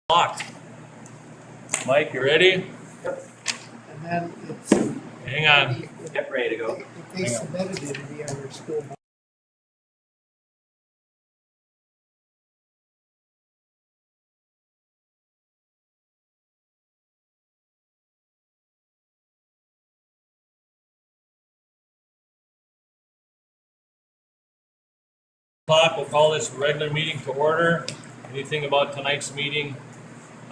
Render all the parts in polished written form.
Locked. Mike, you ready? And then it's. Hang on. Yep, ready to go. If they submitted it to the other school. We'll call this regular meeting to order. Anything about tonight's meeting,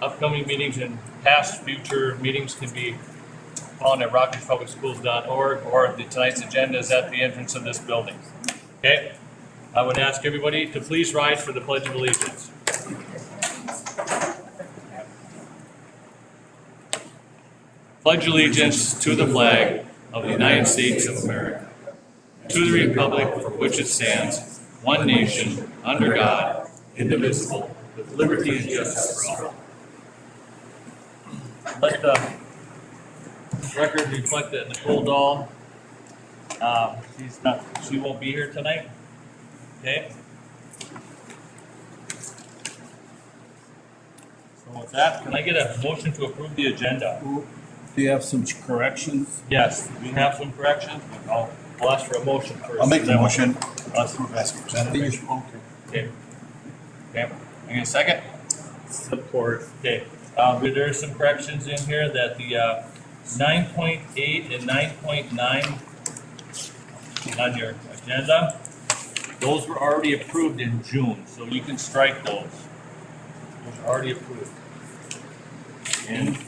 upcoming meetings, and past future meetings can be found at rockridgepublicschools.org, or tonight's agenda is at the entrance of this building. Okay? I would ask everybody to please rise for the Pledge of Allegiance. Pledge allegiance to the flag of the United States of America, to the republic for which it stands, one nation, under God, indivisible, with liberty and justice for all. Let the record reflect that Nicole Dahl, she won't be here tonight. Okay? So with that, can I get a motion to approve the agenda? Do you have some corrections? Yes, we have some corrections. I'll ask for a motion first. I'll make the motion. Let's As presented. Okay. Okay. I get a second? Support. Okay. There are some corrections in here that the 9.8 and 9.9 on your agenda, those were already approved in June, so you can strike those. Those are already approved. And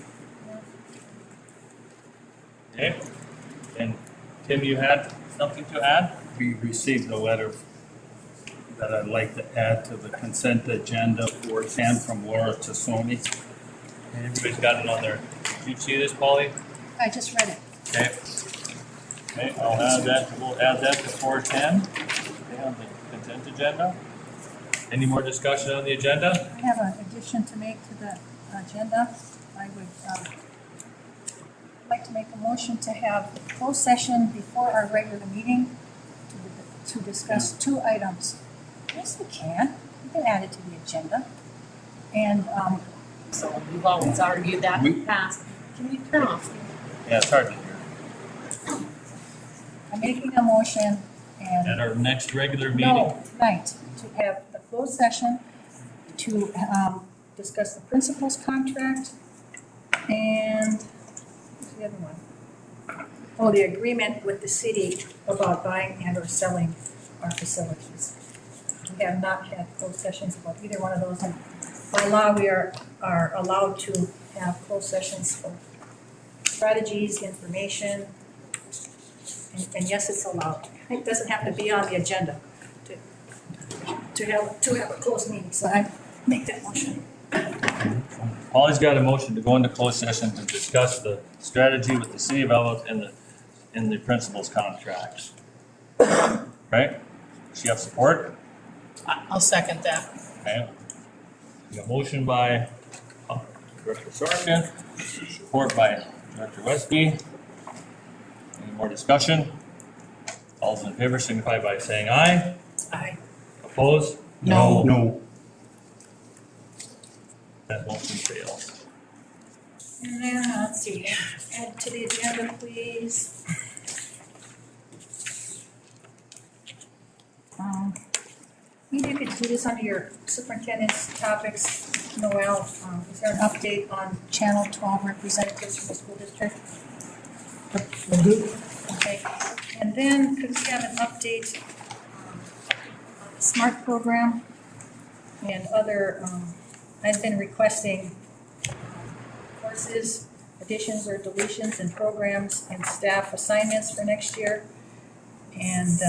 okay. And Tim, you had something to add? We received a letter that I'd like to add to the consent agenda for 10 from Laura Tassoni. And everybody's got it on there. Did you see this, Polly? I just read it. Okay. Okay, I'll add that, we'll add that to 410, okay, on the consent agenda. Any more discussion on the agenda? I have an addition to make to the agenda. I would like to make a motion to have a closed session before our regular meeting to discuss two items. Yes, we can. We can add it to the agenda. And So we've always argued that in the past. Can you turn off? Yeah, it's hard to hear. I'm making a motion and. At our next regular meeting? No, tonight, to have the closed session to discuss the principal's contract and, what's the other one? Oh, the agreement with the city about buying and or selling our facilities. We have not had closed sessions about either one of those, and by law, we are allowed to have closed sessions for strategies, information, and yes, it's allowed. It doesn't have to be on the agenda to have a closed meeting, so I make that motion. Polly's got a motion to go into closed session to discuss the strategy with the city of Ellis and the principal's contracts. Right? Does she have support? I'll second that. Okay. We got a motion by Director Sorkin, support by Director Westby. Any more discussion? All those in favor signify by saying aye. Aye. Opposed? No. No. That motion fails. And then, let's see, add to the agenda, please. Maybe you could do this under your superintendent's topics. Noel, is there an update on Channel 12 representatives from the school district? Okay, and then could we have an update on the SMART program and other, I've been requesting courses, additions or deletions in programs and staff assignments for next year. And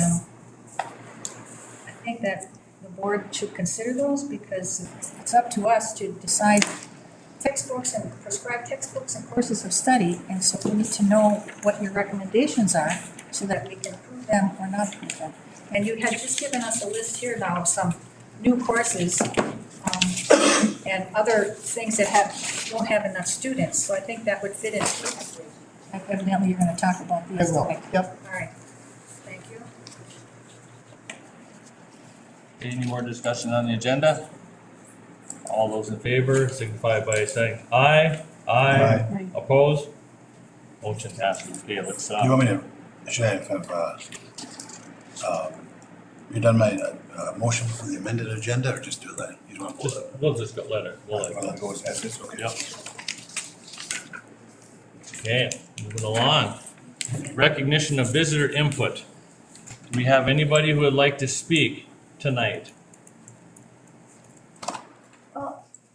I think that the board should consider those because it's up to us to decide textbooks and prescribe textbooks and courses of study. And so we need to know what your recommendations are so that we can approve them or not approve them. And you had just given us a list here now of some new courses and other things that don't have enough students. So I think that would fit in. Evidently, you're going to talk about these. I will. Okay. Yep. All right. Thank you. Any more discussion on the agenda? All those in favor signify by saying aye. Aye. Opposed? Motion passes. Okay, let's, Do you want me to, should I have, you done my, motion for the amended agenda, or just do that? You don't want to pull that? we'll just go let it, we'll let it Well, go. that goes as is, okay. Yep. Okay, moving along. Recognition of visitor input. Do we have anybody who would like to speak tonight?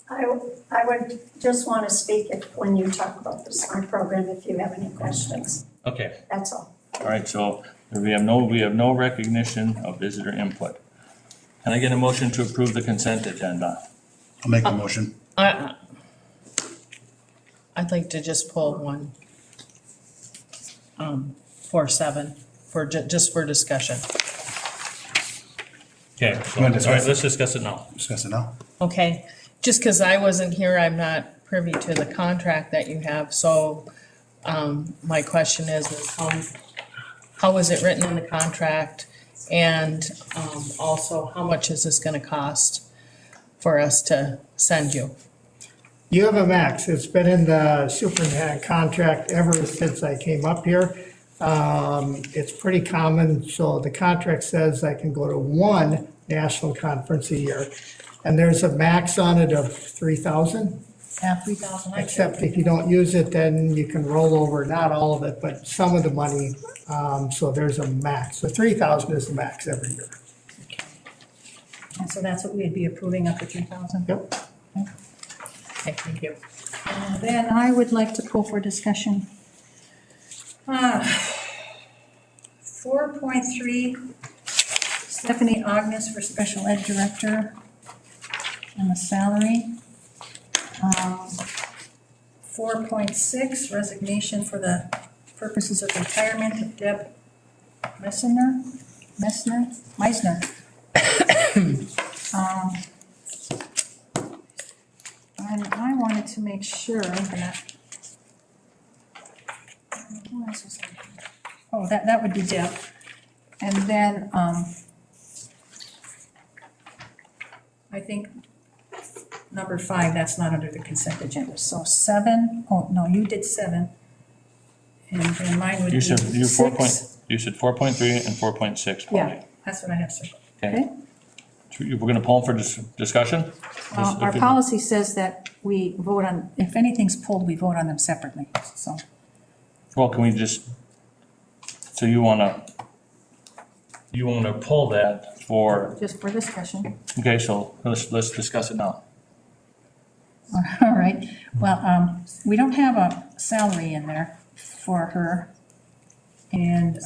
I would just want to speak when you talk about the SMART program, if you have any questions. Okay, That's all. all right, so we have no recognition of visitor input. Can I get a motion to approve the consent agenda? I'll make a motion. I'd like to just pull one, 4-7, just for discussion. Okay, so, You all wanna right, discuss it? let's discuss it now. Discuss it now. Okay, just because I wasn't here, I'm not privy to the contract that you have, so, my question is how is it written in the contract? And, also, how much is this gonna cost for us to send you? You have a max. It's been in the superintendent contract ever since I came up here. It's pretty common, so the contract says I can go to one national conference a year. And there's a max on it of 3,000, Yeah, 3,000. except if you don't use it, then you can roll over, not all of it, but some of the money. So there's a max. So 3,000 is the max every year. And so that's what we'd be approving up to 3,000? Yep. Okay, thank you. And then I would like to pull for discussion. 4.3, Stephanie Agnes for Special Ed Director and the salary. 4.6, resignation for the purposes of retirement of Deb Meissner. And I wanted to make sure that. Who else was in here? Oh, that would be Deb. And then, I think number 5, that's not under the consent agenda. So 7, oh, no, you did 7. And then mine would be You 6. said 4.3 and 4.6, Polly. Yeah, that's what I have circled. Okay. We're gonna pull for discussion? Our policy says that we vote on, if anything's pulled, we vote on them separately, so. Well, can we just, so you wanna pull that for, Just for discussion. okay, so let's discuss it now. All right, well, we don't have a salary in there for her. And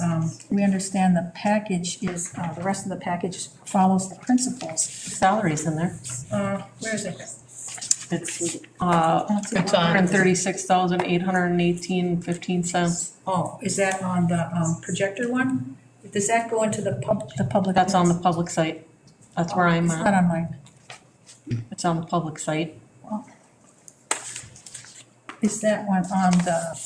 we understand the package is, the rest of the package follows the principles. Salary's in there. Where is it? It's, It's it's on- 136,818.15. Oh, is that on the projector one? Does that go into the public? That's on the public site. That's where I'm It's not at. on mine. It's on the public site. Is that one on the,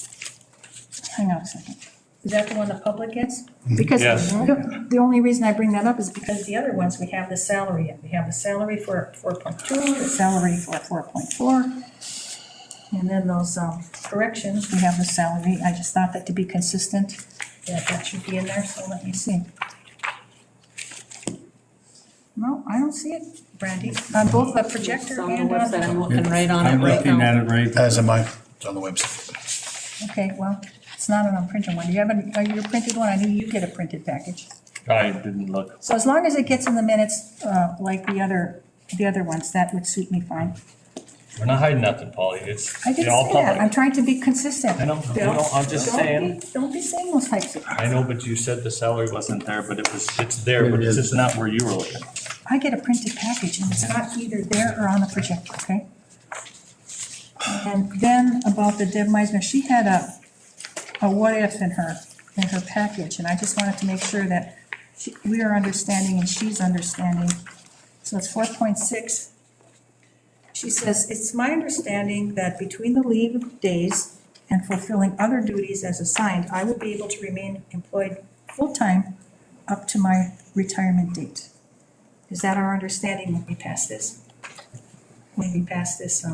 hang on a second. Is that the one the public gets? Because Yes. the only reason I bring that up is because the other ones, we have the salary in. We have the salary for 4.2, the salary for 4.4. And then those corrections, we have the salary. I just thought that to be consistent, that should be in there, so let me see. No, I don't see it, Brandy, on both the projector It's on the and on website. I'm the. looking right on it I'm right looking now. at it right. As am I. It's on the website. Okay, well, it's not on a printed one. Do you have your printed one? I knew you get a printed package. I didn't look. So as long as it gets in the minutes, like the other ones, that would suit me fine. We're not hiding nothing, Polly. It's, I didn't they're all say that. I'm public. trying to be consistent. I know, I'm just saying. Don't be saying those types of things. I know, but you said the salary wasn't there, but it's there, but it's just not where you were looking. I get a printed package and it's not either there or on the projector, okay? And then about the Deb Meissner, she had a what if in her package, and I just wanted to make sure that we are understanding and she's understanding. So it's 4.6. She says, "It's my understanding that between the leave days and fulfilling other duties as assigned, I will be able to remain employed full-time up to my retirement date." Is that our understanding when we pass this? maybe pass this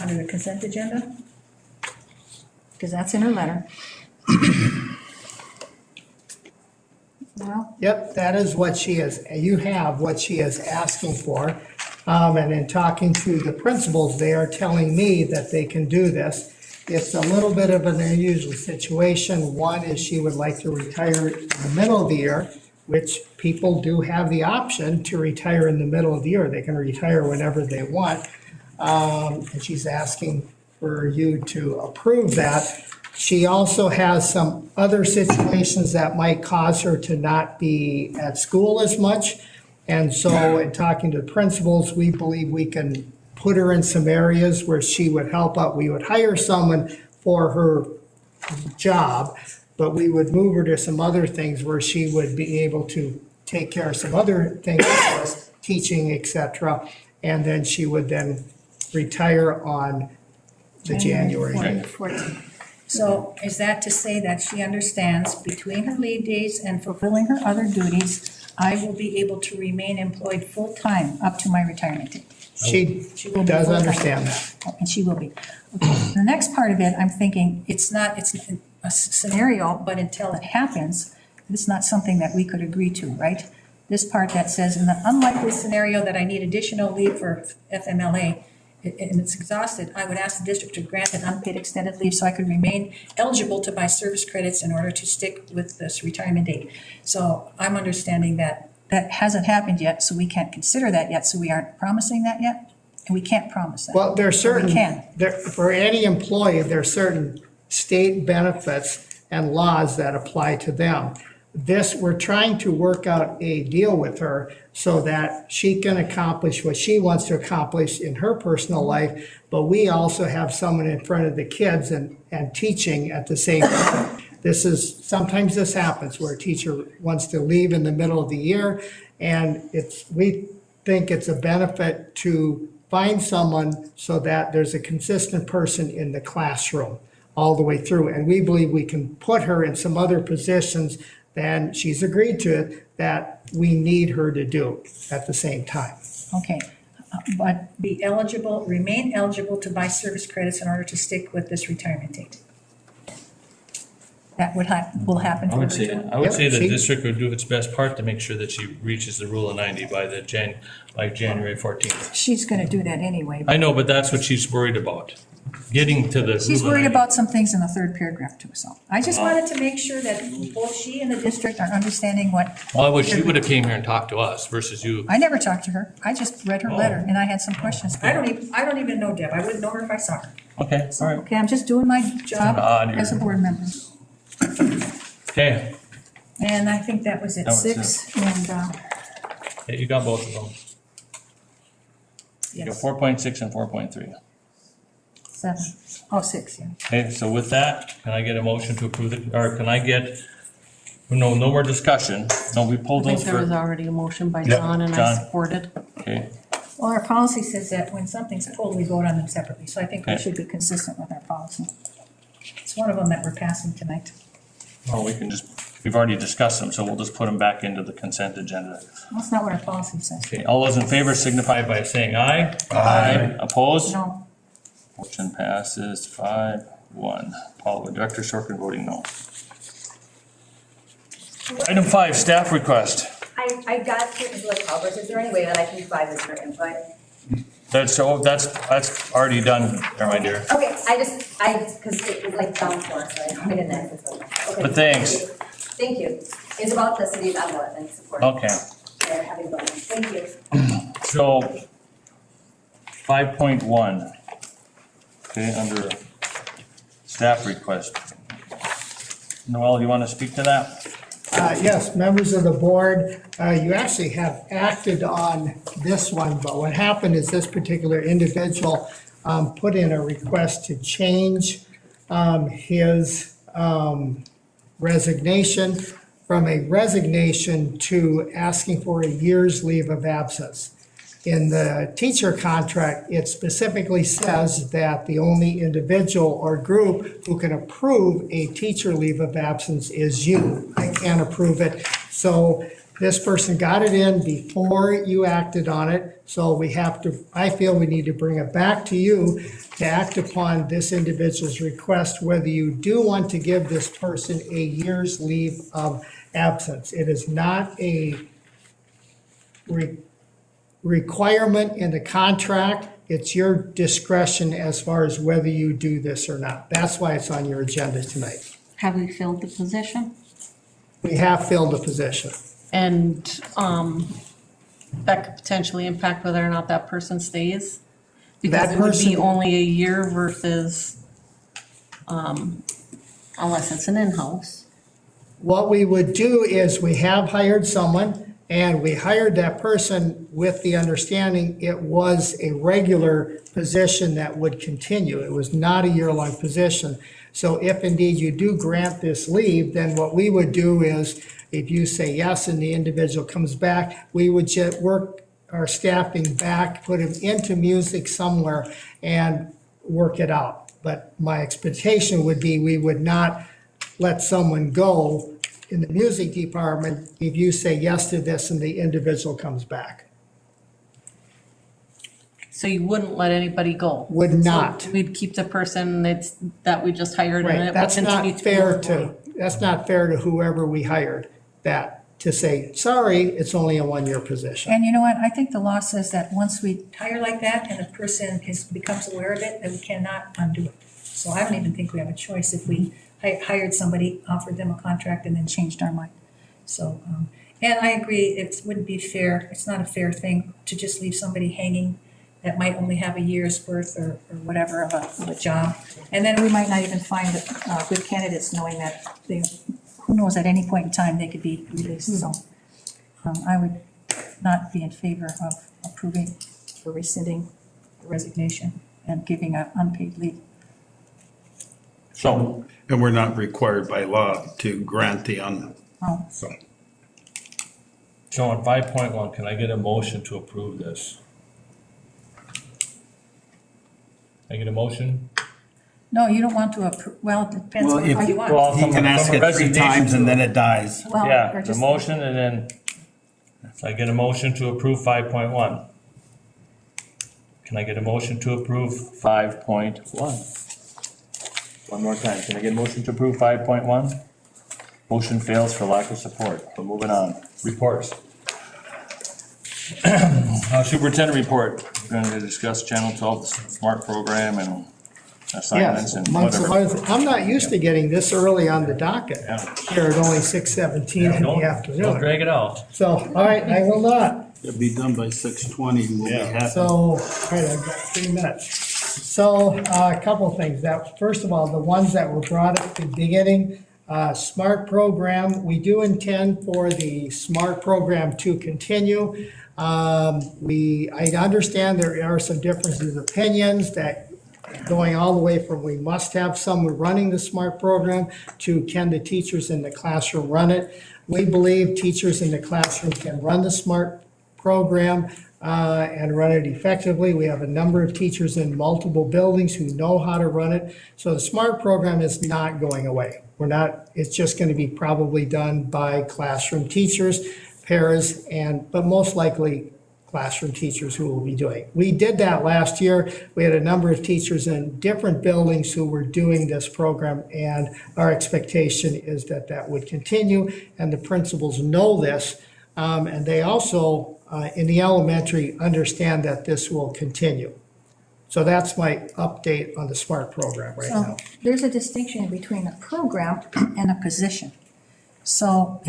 under the consent agenda? Because that's in her letter. Well, Yep, that is what she is, you have what she is asking for. And in talking to the principals, they are telling me that they can do this. It's a little bit of an unusual situation. One is she would like to retire in the middle of the year, which people do have the option to retire in the middle of the year. They can retire whenever they want. And she's asking for you to approve that. She also has some other situations that might cause her to not be at school as much. And so in talking to the principals, we believe we can put her in some areas where she would help out. We would hire someone for her job, but we would move her to some other things where she would be able to take care of some other things, for us, teaching, et cetera. And then she would then retire on the January. 14th. So is that to say that she understands between her leave days and fulfilling her other duties, I will be able to remain employed full-time up to my retirement date? She will be does full-time. understand that. Oh, and she will be. Okay. The next part of it, I'm thinking, it's a scenario, but until it happens, it's not something that we could agree to, right? This part that says, in the unlikely scenario that I need additional leave for FMLA, and it's exhausted, I would ask the district to grant an unpaid extended leave so I could remain eligible to buy service credits in order to stick with this retirement date. So I'm understanding that that hasn't happened yet, so we can't consider that yet, so we aren't promising that yet? And we can't promise that. Well, there are certain, We can. for any employee, there are certain state benefits and laws that apply to them. We're trying to work out a deal with her so that she can accomplish what she wants to accomplish in her personal life, but we also have someone in front of the kids and teaching at the same time. Sometimes this happens where a teacher wants to leave in the middle of the year, and we think it's a benefit to find someone so that there's a consistent person in the classroom all the way through. And we believe we can put her in some other positions than she's agreed to it, that we need her to do at the same time. Okay, but remain eligible to buy service credits in order to stick with this retirement date. That will happen for her too? I would say the she- district would do its best part to make sure that she reaches the rule of 90 by January 14th. She's gonna do that anyway. I know, but that's what she's worried about, getting to the. She's rule of worried 90. about some things in the third paragraph too, so. I just wanted to make sure that both she and the district are understanding what. Well, she would have came here and talked to us versus you. I never talked to her. I just read her letter and I had some questions. I don't even know Deb. I wouldn't know her if I saw her. Okay, all right. Okay, I'm just doing my job nod, as a you're- board member. Okay, And I think that was it, That was 6 and, yeah, you got both of them. You got yes, 4.6 and 4.3. 7. Oh, 6, yeah. Okay, so with that, can I get a motion to approve it, or can I get, no more discussion. No, we I pulled think those there was for, already a motion by Yep, John and I John. supported. okay, Well, our policy says that when something's pulled, we vote on them separately, so I think we Okay. should be consistent with our policy. It's one of them that we're passing tonight. well, we've already discussed them, so we'll just put them back into the consent agenda. That's not what our policy says. Okay, all those in favor signify by saying aye. Aye. Opposed? No, Motion passes 5-1. Director Sorkin voting no. Item 5, staff request. I got certain like Albert, is there any way that I can provide this for input? That's already done, there, my dear. Okay, because it was like down for, so I didn't access it. Okay, But thanks. Thank you. It's about the city's envelope and support. Okay, They're having fun. Thank you. so 5.1. Okay, under staff request. Noel, you want to speak to that? Yes, members of the board, you actually have acted on this one, but what happened is this particular individual put in a request to change his resignation from a resignation to asking for a year's leave of absence. In the teacher contract, it specifically says that the only individual or group who can approve a teacher leave of absence is you. I can't approve it. So This person got it in before you acted on it, so we have to, I feel we need to bring it back to you to act upon this individual's request, whether you do want to give this person a year's leave of absence. It is not a requirement in the contract. It's your discretion as far as whether you do this or not. That's why it's on your agenda tonight. Have we filled the position? We have filled the position. And that could potentially impact whether or not that person stays? Because That it would be person- only a year versus, unless it's an in-house. What we would do is we have hired someone and we hired that person with the understanding it was a regular position that would continue. It was not a year-long position. So if indeed you do grant this leave, then what we would do is if you say yes and the individual comes back, we would just work our staffing back, put him into music somewhere and work it out. But my expectation would be we would not let someone go in the music department if you say yes to this and the individual comes back. So you wouldn't let anybody go? Would not. So we'd keep the person that we just hired and Right, it would that's continue not to. fair that's not fair to whoever we hired, that, to say, sorry, it's only a one-year position. And you know what, I think the law says that once we hire like that and the person becomes aware of it, that we cannot undo it. So I don't even think we have a choice if we hired somebody, offered them a contract and then changed our mind. So, and I agree, it wouldn't be fair, it's not a fair thing to just leave somebody hanging that might only have a year's worth or whatever of a job. And then we might not even find good candidates knowing that they, who knows, at any point in time, they could be released. So I would not be in favor of approving or rescinding the resignation and giving an unpaid leave. So, And we're not required by law to grant the Oh. so. so on 5.1, can I get a motion to approve this? Can I get a motion? No, you don't want to approve, well, it depends Well, on how if- you want. Well, He from can a- ask from a it 3 resignation times and then it dies. Well, Yeah, or the just- motion and then, so I get a motion to approve 5.1. Can I get a motion to approve 5.1? One more time, can I get a motion to approve 5.1? Motion fails for lack of support, so moving on. Reports. Superintendent report, we're gonna discuss Channel 12 SMART program and assignments Yes, and amongst whatever. others, I'm not used to getting this early on the docket. Yeah. Here at only 6:17 in Don't the afternoon. drag it out. So, all right, I will not. It'll be done by 6:20 and we'll be Yeah. happy. So, all right, I've got 3 minutes. So, a couple of things. That, first of all, the ones that were brought up at the beginning, SMART program, we do intend for the SMART program to continue. I understand there are some differences of opinions that going all the way from we must have someone running the SMART program to can the teachers in the classroom run it. We believe teachers in the classroom can run the SMART program and run it effectively. We have a number of teachers in multiple buildings who know how to run it. So the SMART program is not going away. It's just going to be probably done by classroom teachers, paras, but most likely classroom teachers who will be doing it. We did that last year. We had a number of teachers in different buildings who were doing this program, and our expectation is that that would continue, and the principals know this, and they also, in the elementary, understand that this will continue. So that's my update on the SMART program right So now. there's a distinction between a program and a position. So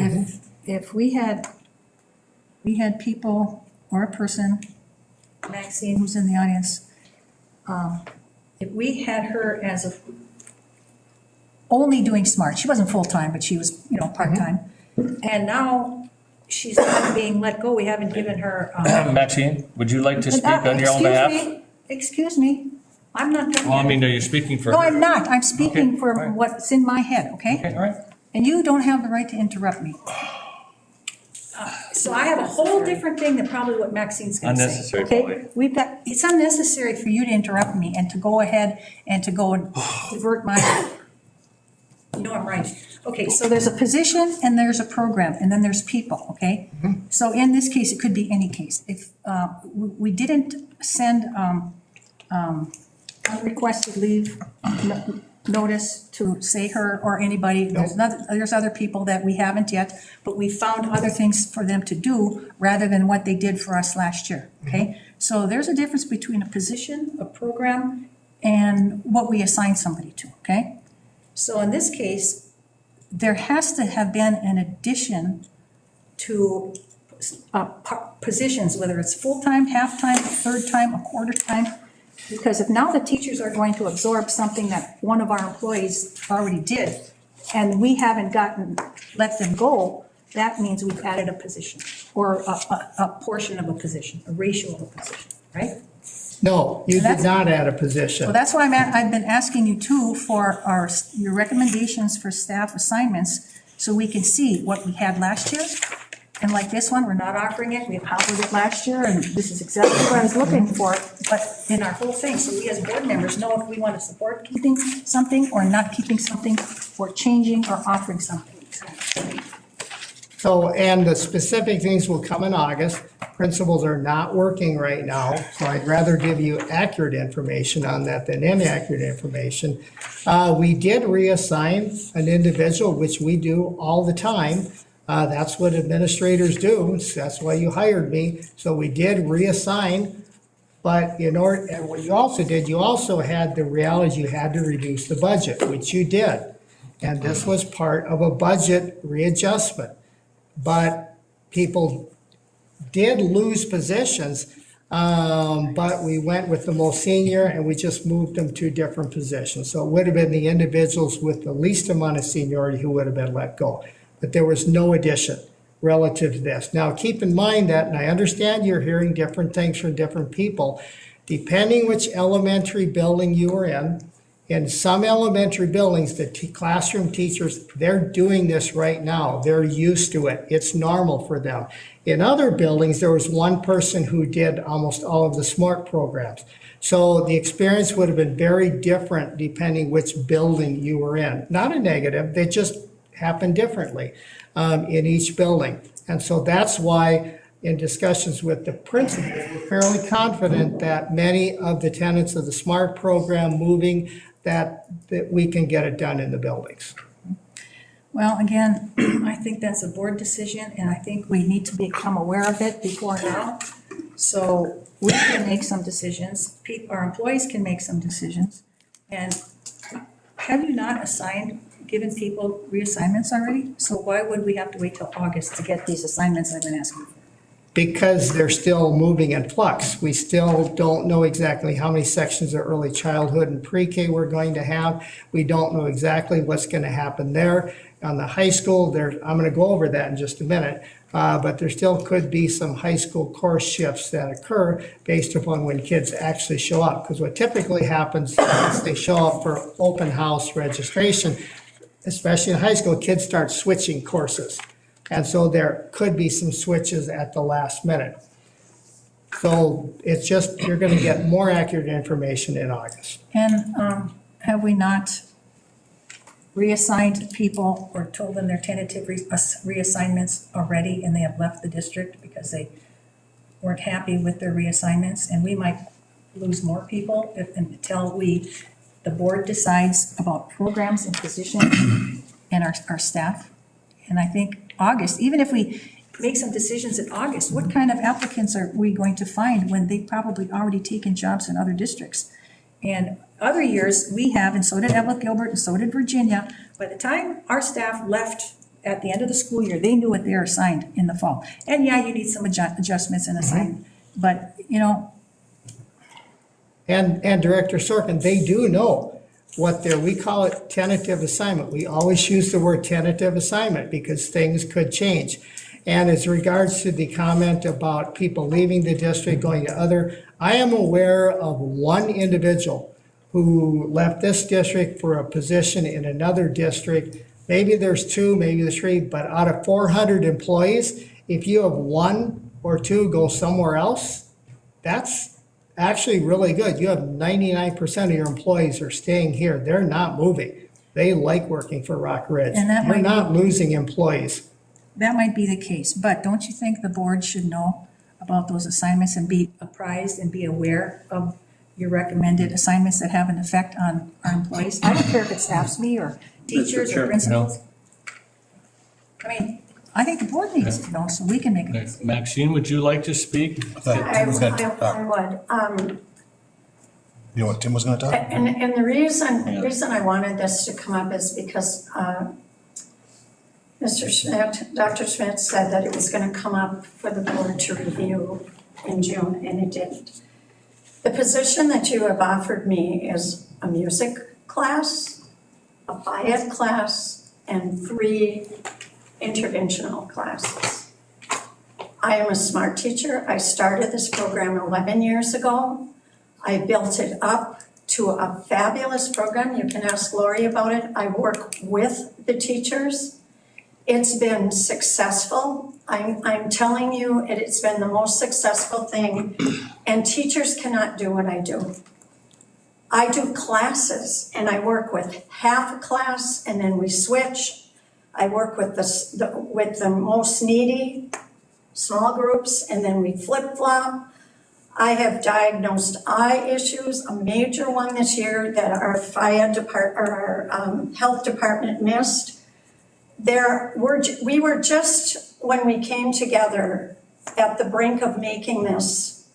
if we had people or a person, Maxine, who's in the audience, if we had her as only doing SMART, she wasn't full-time, but she was, part-time, and now she's not being let go, we haven't given her. Maxine, would you like to speak on your own behalf? Excuse me, I'm not done Well, I yet. mean, are you speaking for? No, I'm not, I'm speaking Okay, for all right. what's in my head, Okay, all right. And you don't have the right to interrupt me. So I have a whole different thing than probably what Maxine's gonna say. Unnecessary, Okay, probably. it's unnecessary for you to interrupt me and to go ahead and to go and divert my, I'm right. Okay, so there's a position and there's a program and then there's people, okay? So in this case, it could be any case. If we didn't send unrequested leave notice to say her or anybody, there's other people that we haven't yet, but we found other things for them to do rather than what they did for us last year, okay? So there's a difference between a position, a program, and what we assign somebody to, okay? So in this case, there has to have been an addition to positions, whether it's full-time, half-time, third time, a quarter time, because if now the teachers are going to absorb something that one of our employees already did, and we haven't let them go, that means we've added a position, or a portion of a position, a ratio of a position, right? No, you did not add a position. Well, that's why I've been asking you too for your recommendations for staff assignments, so we can see what we had last year. And like this one, we're not offering it, we offered it last year, and this is exactly what I was looking for, but in our whole thing, so we as board members know if we want to support keeping something or not keeping something, or changing or offering something. So, and the specific things will come in August. Principals are not working right now, so I'd rather give you accurate information on that than inaccurate information. We did reassign an individual, which we do all the time. That's what administrators do. That's why you hired me. So we did reassign, but in order, and what you also did, you also had the reality you had to reduce the budget, which you did. And this was part of a budget readjustment. But people did lose positions, but we went with the most senior and we just moved them to different positions. So it would have been the individuals with the least amount of seniority who would have been let go. But there was no addition relative to this. Now, keep in mind that, and I understand you're hearing different things from different people, depending which elementary building you are in some elementary buildings, the classroom teachers, they're doing this right now. They're used to it. It's normal for them. In other buildings, there was one person who did almost all of the SMART programs. So the experience would have been very different depending which building you were in. Not a negative, they just happen differently in each building. And so that's why in discussions with the principals, we're fairly confident that many of the tenets of the SMART program moving, that we can get it done in the buildings. Well, again, I think that's a board decision, and I think we need to become aware of it before now. So we can make some decisions, our employees can make some decisions. And have you not given people reassignments already? So why would we have to wait till August to get these assignments I've been asking for? Because they're still moving in flux. We still don't know exactly how many sections of early childhood and pre-K we're going to have. We don't know exactly what's going to happen there. On the high school, I'm going to go over that in just a minute, but there still could be some high school course shifts that occur based upon when kids actually show up. Because what typically happens is they show up for open house registration, especially in high school, kids start switching courses. And so there could be some switches at the last minute. So it's just, you're going to get more accurate information in August. And have we not reassigned people or told them their tentative reassignments already and they have left the district because they weren't happy with their reassignments? And we might lose more people until the board decides about programs and positions and our staff. And I think August, even if we make some decisions in August, what kind of applicants are we going to find when they've probably already taken jobs in other districts? And other years we have, and so did Evelyn Gilbert and so did Virginia, by the time our staff left at the end of the school year, they knew what they were assigned in the fall. And yeah, you need some adjustments and assignment, but you know. And Director Sorkin, they do know what we call it tentative assignment. We always use the word tentative assignment because things could change. And as regards to the comment about people leaving the district, going to other, I am aware of one individual who left this district for a position in another district. Maybe there's two, maybe there's three, but out of 400 employees, if you have one or two go somewhere else, that's actually really good. You have 99% of your employees are staying here. They're not moving. They like working for Rock Ridge. And that You're might not losing employees. That might be the case, but don't you think the board should know about those assignments and be apprised and be aware of your recommended assignments that have an effect on our employees? I don't care if it staffs me or teachers or principals. I mean, I think the board needs to know so we can make a decision. Maxine, would you like to speak? I thought Tim was gonna talk. I would. You know what Tim was gonna talk? And the reason I wanted this to come up is because Mr. Schmidt, Dr. Schmidt said that it was gonna come up for the board to review in June, and it didn't. The position that you have offered me is a music class, a FIAD class, and 3 interventional classes. I am a SMART teacher. I started this program 11 years ago. I built it up to a fabulous program. You can ask Lori about it. I work with the teachers. It's been successful. I'm telling you, it's been the most successful thing, and teachers cannot do what I do. I do classes, and I work with half a class, and then we switch. I work with the most needy, small groups, and then we flip-flop. I have diagnosed eye issues, a major one this year that our health department missed. We were just, when we came together, at the brink of making this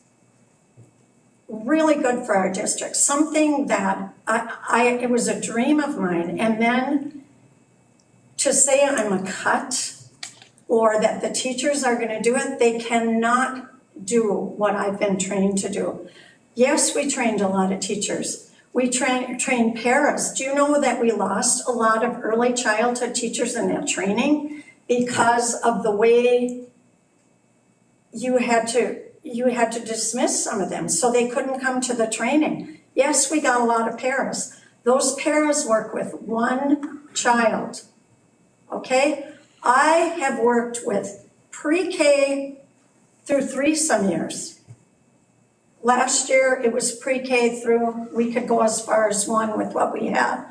really good for our district, something that it was a dream of mine. And then to say I'm a cut or that the teachers are gonna do it, they cannot do what I've been trained to do. Yes, we trained a lot of teachers. We trained paras. Do you know that we lost a lot of early childhood teachers in that training because of the way you had to dismiss some of them so they couldn't come to the training? Yes, we got a lot of paras. Those paras work with one child, okay? I have worked with pre-K through 3 some years. Last year, it was pre-K through, we could go as far as 1 with what we had.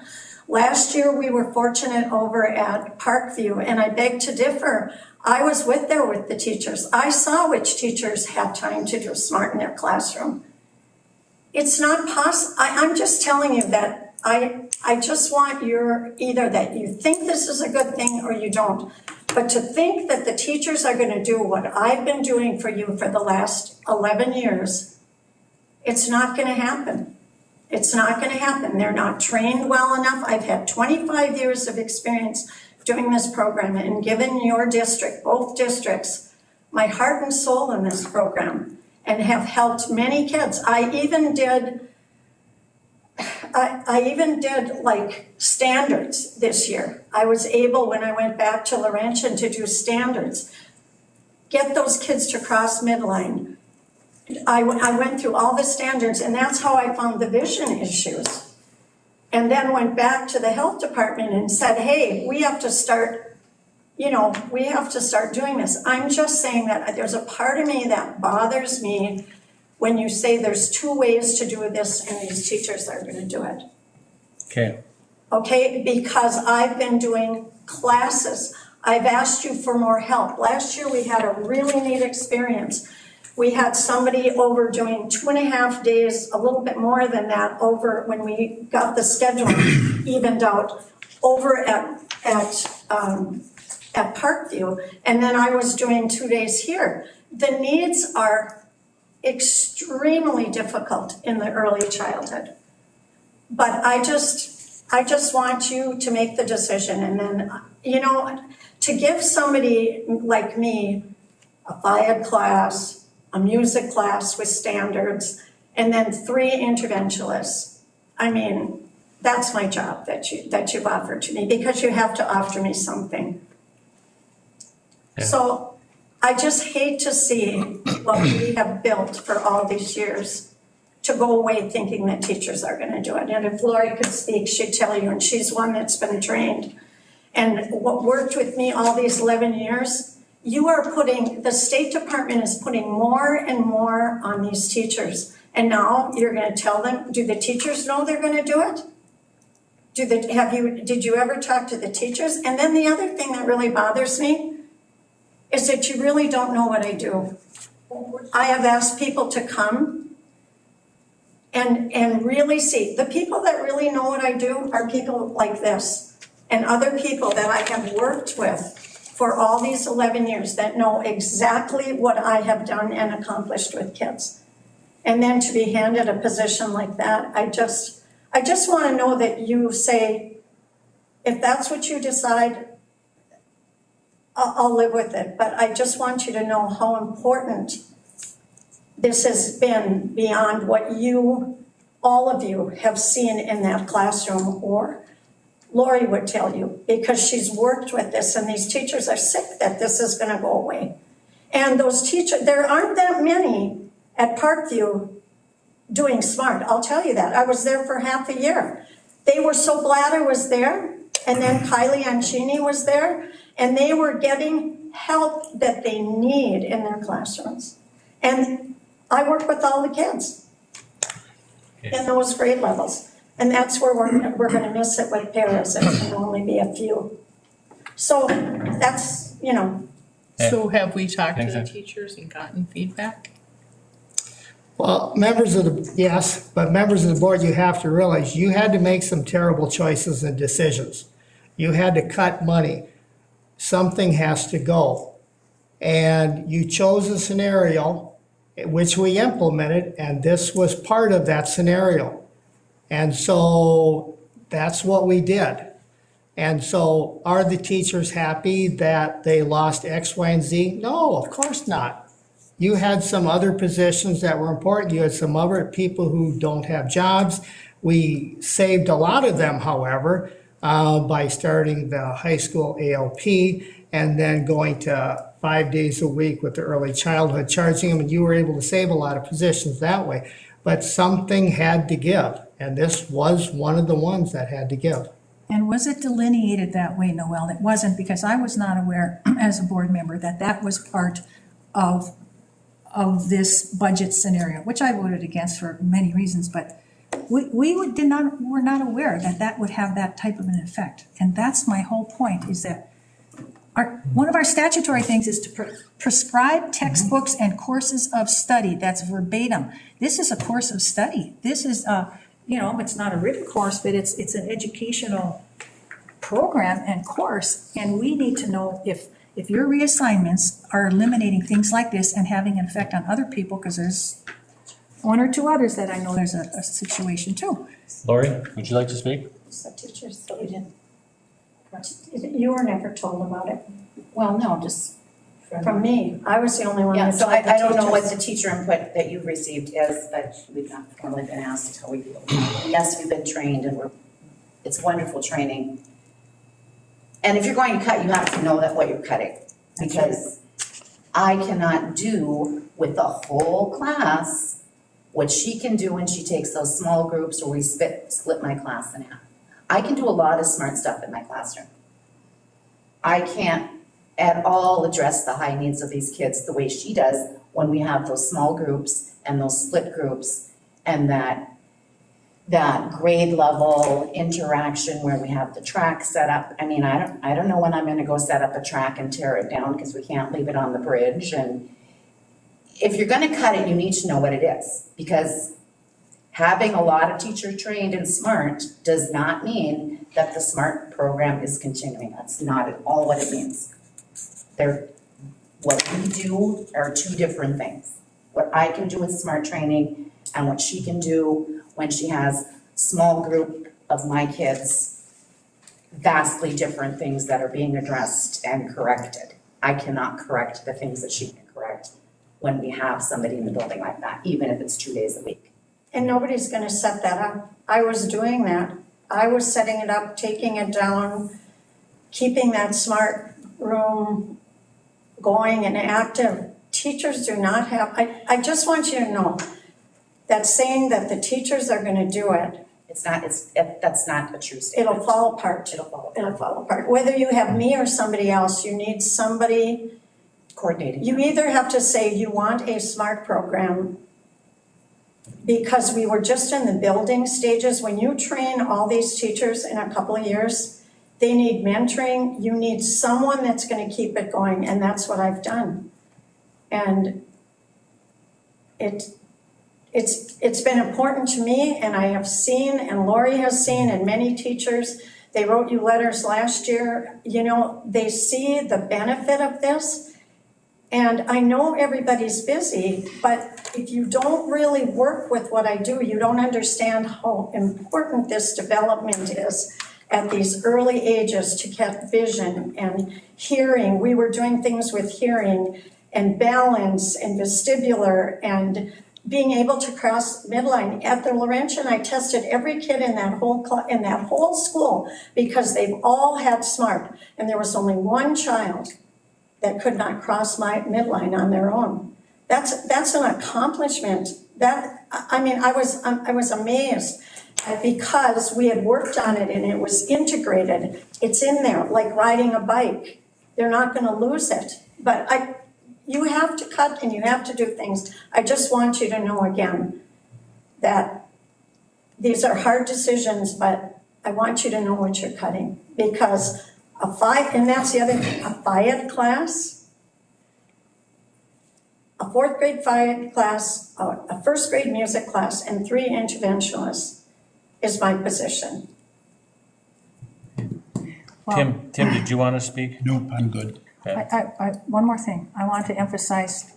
Last year, we were fortunate over at Parkview, and I beg to differ. I was there with the teachers. I saw which teachers had time to do SMART in their classroom. It's not possible. I'm just telling you that I just want either that you think this is a good thing or you don't. But to think that the teachers are gonna do what I've been doing for you for the last 11 years, it's not gonna happen. It's not gonna happen. They're not trained well enough. I've had 25 years of experience doing this program and given your district, both districts, my heart and soul in this program and have helped many kids. I even did like standards this year. I was able, when I went back to Laurentian, to do standards. Get those kids to cross midline. I went through all the standards, and that's how I found the vision issues. And then went back to the health department and said, hey, we have to start, we have to start doing this. I'm just saying that there's a part of me that bothers me when you say there's 2 ways to do this and these teachers are gonna do it. Okay, because I've been doing classes. I've asked you for more help. Last year we had a really neat experience. We had somebody over doing 2.5 days, a little bit more than that, over when we got the schedule evened out over at Parkview, and then I was doing 2 days here. The needs are extremely difficult in the early childhood. But I just want you to make the decision, and then, to give somebody like me a FIAD class, a music class with standards, and then 3 interventionists. I mean, that's my job that you've offered to me, because you have to offer me something. Yeah. So I just hate to see what we have built for all these years to go away thinking that teachers are gonna do it. And if Lori could speak, she'd tell you, and she's one that's been trained. And what worked with me all these 11 years, the State Department is putting more and more on these teachers. And now you're gonna tell them, do the teachers know they're gonna do it? did you ever talk to the teachers? And then the other thing that really bothers me is that you really don't know what I do. I have asked people to come and really see. The people that really know what I do are people like this and other people that I have worked with for all these 11 years that know exactly what I have done and accomplished with kids. And then to be handed a position like that, I just want to know that you say, if that's what you decide, I'll live with it. But I just want you to know how important this has been beyond what all of you have seen in that classroom, or Lori would tell you, because she's worked with this and these teachers are sick that this is going to go away. And those teachers, there aren't that many at Parkview doing SMART. I'll tell you that. I was there for half a year. They were so glad I was there. And then Kylie Ancini was there, and they were getting help that they need in their classrooms. And I work with all the kids in those grade levels. And that's where we're going to miss it with paras. It can only be a few. So that's, So have we talked to the Thanks, teachers and gotten feedback? Well, yes, but members of the board, you have to realize you had to make some terrible choices and decisions. You had to cut money. Something has to go. And you chose a scenario which we implemented, and this was part of that scenario. And so that's what we did. And so are the teachers happy that they lost X, Y, and Z? No, of course not. You had some other positions that were important. You had some other people who don't have jobs. We saved a lot of them, however, by starting the high school ALP and then going to 5 days a week with the early childhood, charging them, and you were able to save a lot of positions that way. But something had to give, and this was one of the ones that had to give. And was it delineated that way, Noel? It wasn't, because I was not aware as a board member that that was part of this budget scenario, which I voted against for many reasons, but were not aware that that would have that type of an effect. And that's my whole point, is that one of our statutory things is to prescribe textbooks and courses of study. That's verbatim. This is a course of study. This is it's not a written course, but it's an educational program and course. And we need to know if your reassignments are eliminating things like this and having an effect on other people, because there's one or two others that I know there's a situation too. Lori, would you like to speak? So teachers, so you didn't. You were never told about it. Well, no, just From me. I was the only one yeah, that so told the I don't know what teachers. the teacher input that you've received is, but we've not formally been asked how we feel. Yes, we've been trained and it's wonderful training. And if you're going to cut, you have to know that what you're cutting. Because I cannot do with the whole class what she can do when she takes those small groups or we split my class in half. I can do a lot of smart stuff in my classroom. I can't at all address the high needs of these kids the way she does when we have those small groups and those split groups and that grade level interaction where we have the track set up. I mean, I don't know when I'm gonna go set up a track and tear it down because we can't leave it on the bridge. And if you're gonna cut it, you need to know what it is, because having a lot of teachers trained in SMART does not mean that the SMART program is continuing. That's not at all what it means. What we do are two different things. What I can do with SMART training and what she can do when she has small group of my kids, vastly different things that are being addressed and corrected. I cannot correct the things that she can correct when we have somebody in the building like that, even if it's 2 days a week. And nobody's gonna set that up. I was doing that. I was setting it up, taking it down, keeping that SMART room going and active. Teachers do not have, I just want you to know that saying that the teachers are gonna do it, That's not a true statement. it'll fall apart. It'll fall apart. It'll fall apart. Whether you have me or somebody else, you need somebody, Coordinating. you either have to say you want a SMART program because we were just in the building stages. When you train all these teachers in a couple of years, they need mentoring. You need someone that's going to keep it going, and that's what I've done. And it's been important to me, and I have seen, and Lori has seen, and many teachers, they wrote you letters last year, you know, they see the benefit of this. And I know everybody's busy, but if you don't really work with what I do, you don't understand how important this development is at these early ages to get vision and hearing. We were doing things with hearing and balance and vestibular and being able to cross midline. At the Laurentian, I tested every kid in that whole school because they've all had SMART, and there was only one child that could not cross my midline on their own. That's an accomplishment. I was amazed because we had worked on it and it was integrated. It's in there, like riding a bike. They're not going to lose it. But you have to cut and you have to do things. I just want you to know again that these are hard decisions, but I want you to know what you're cutting, because and that's the other thing, a FIAD class, a 4th grade FIAD class, a 1st grade music class, and 3 interventionists is my position. Tim, did you want to speak? Nope, I'm good. One more thing, I want to emphasize,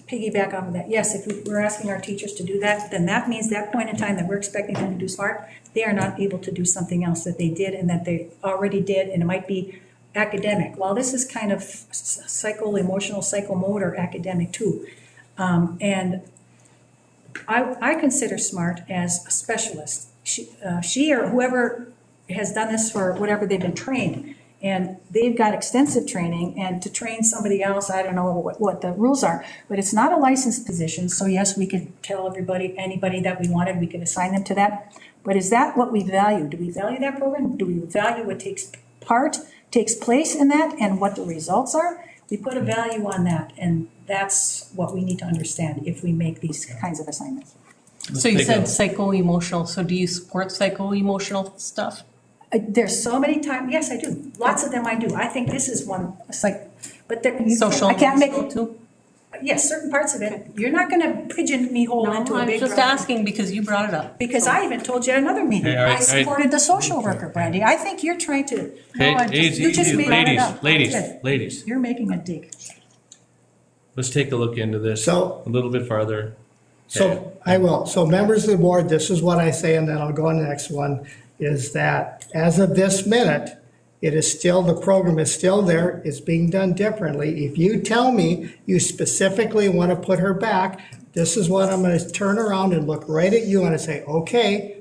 piggyback on that. Yes, if we're asking our teachers to do that, then that means that point in time that we're expecting them to do SMART, they are not able to do something else that they did and that they already did, and it might be academic. Well, this is kind of psycho-emotional, psychomotor academic too. And I consider SMART as a specialist. She or whoever has done this for whatever they've been trained, and they've got extensive training, and to train somebody else, I don't know what the rules are, but it's not a licensed position. So yes, we could tell anybody that we wanted, we could assign them to that. But is that what we value? Do we value that program? Do we value what takes place in that and what the results are? We put a value on that, and that's what we need to understand if we make these kinds of assignments. So you said psycho-emotional, so do you support psycho-emotional stuff? There's so many times, yes, I do. Lots of them I do. I think this is one, it's like, but Social I can't make, too? yes, certain parts of it. You're not gonna pigeonhole into a I'm big just drum. asking because you brought it up. Because I even told you at another meeting, Hey, all right, I supported the social worker, Brandy. I think you're trying to, you just made it up. Ladies, You're making a dig. let's take a look into this a So- little bit farther. So I will. So members of the board, this is what I say, and then I'll go on to the next one, is that as of this minute, it is still, the program is still there. It's being done differently. If you tell me you specifically want to put her back, this is what I'm going to turn around and look right at you and say, okay,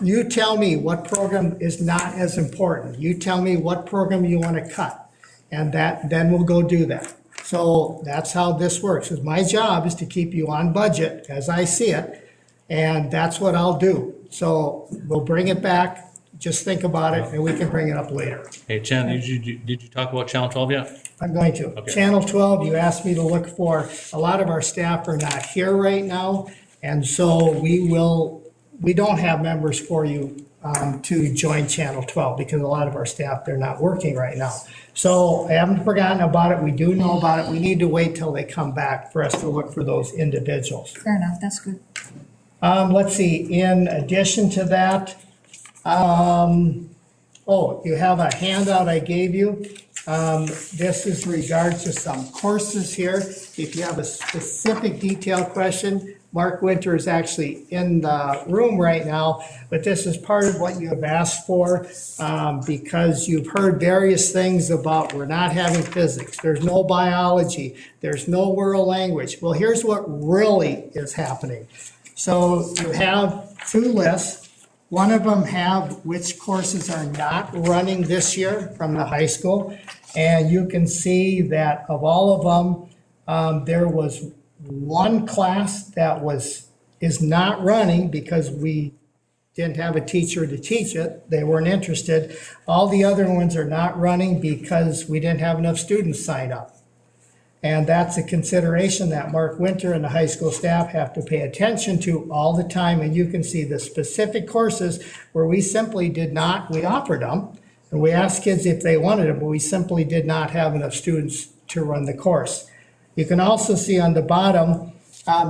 you tell me what program is not as important. You tell me what program you want to cut, and then we'll go do that. So that's how this works. Is my job is to keep you on budget as I see it, and that's what I'll do. So we'll bring it back, just think about it, and we can bring it up later. Hey, Chen, did you talk about Channel 12 yet? I'm going to. Okay. Channel 12, you asked me to look for, a lot of our staff are not here right now, and so we don't have members for you to join Channel 12 because a lot of our staff, they're not working right now. So I haven't forgotten about it. We do know about it. We need to wait till they come back for us to look for those individuals. Fair enough, that's good. Let's see, in addition to that, you have a handout I gave you. This is regards to some courses here. If you have a specific detailed question, Mark Winter is actually in the room right now, but this is part of what you have asked for, because you've heard various things about we're not having physics, there's no biology, there's no world language. Well, here's what really is happening. So you have 2 lists. One of them have which courses are not running this year from the high school. And you can see that of all of them, there was one class that is not running because we didn't have a teacher to teach it. They weren't interested. All the other ones are not running because we didn't have enough students sign up. And that's a consideration that Mark Winter and the high school staff have to pay attention to all the time. And you can see the specific courses where we simply did not, we offered them, and we asked kids if they wanted them, but we simply did not have enough students to run the course. You can also see on the bottom,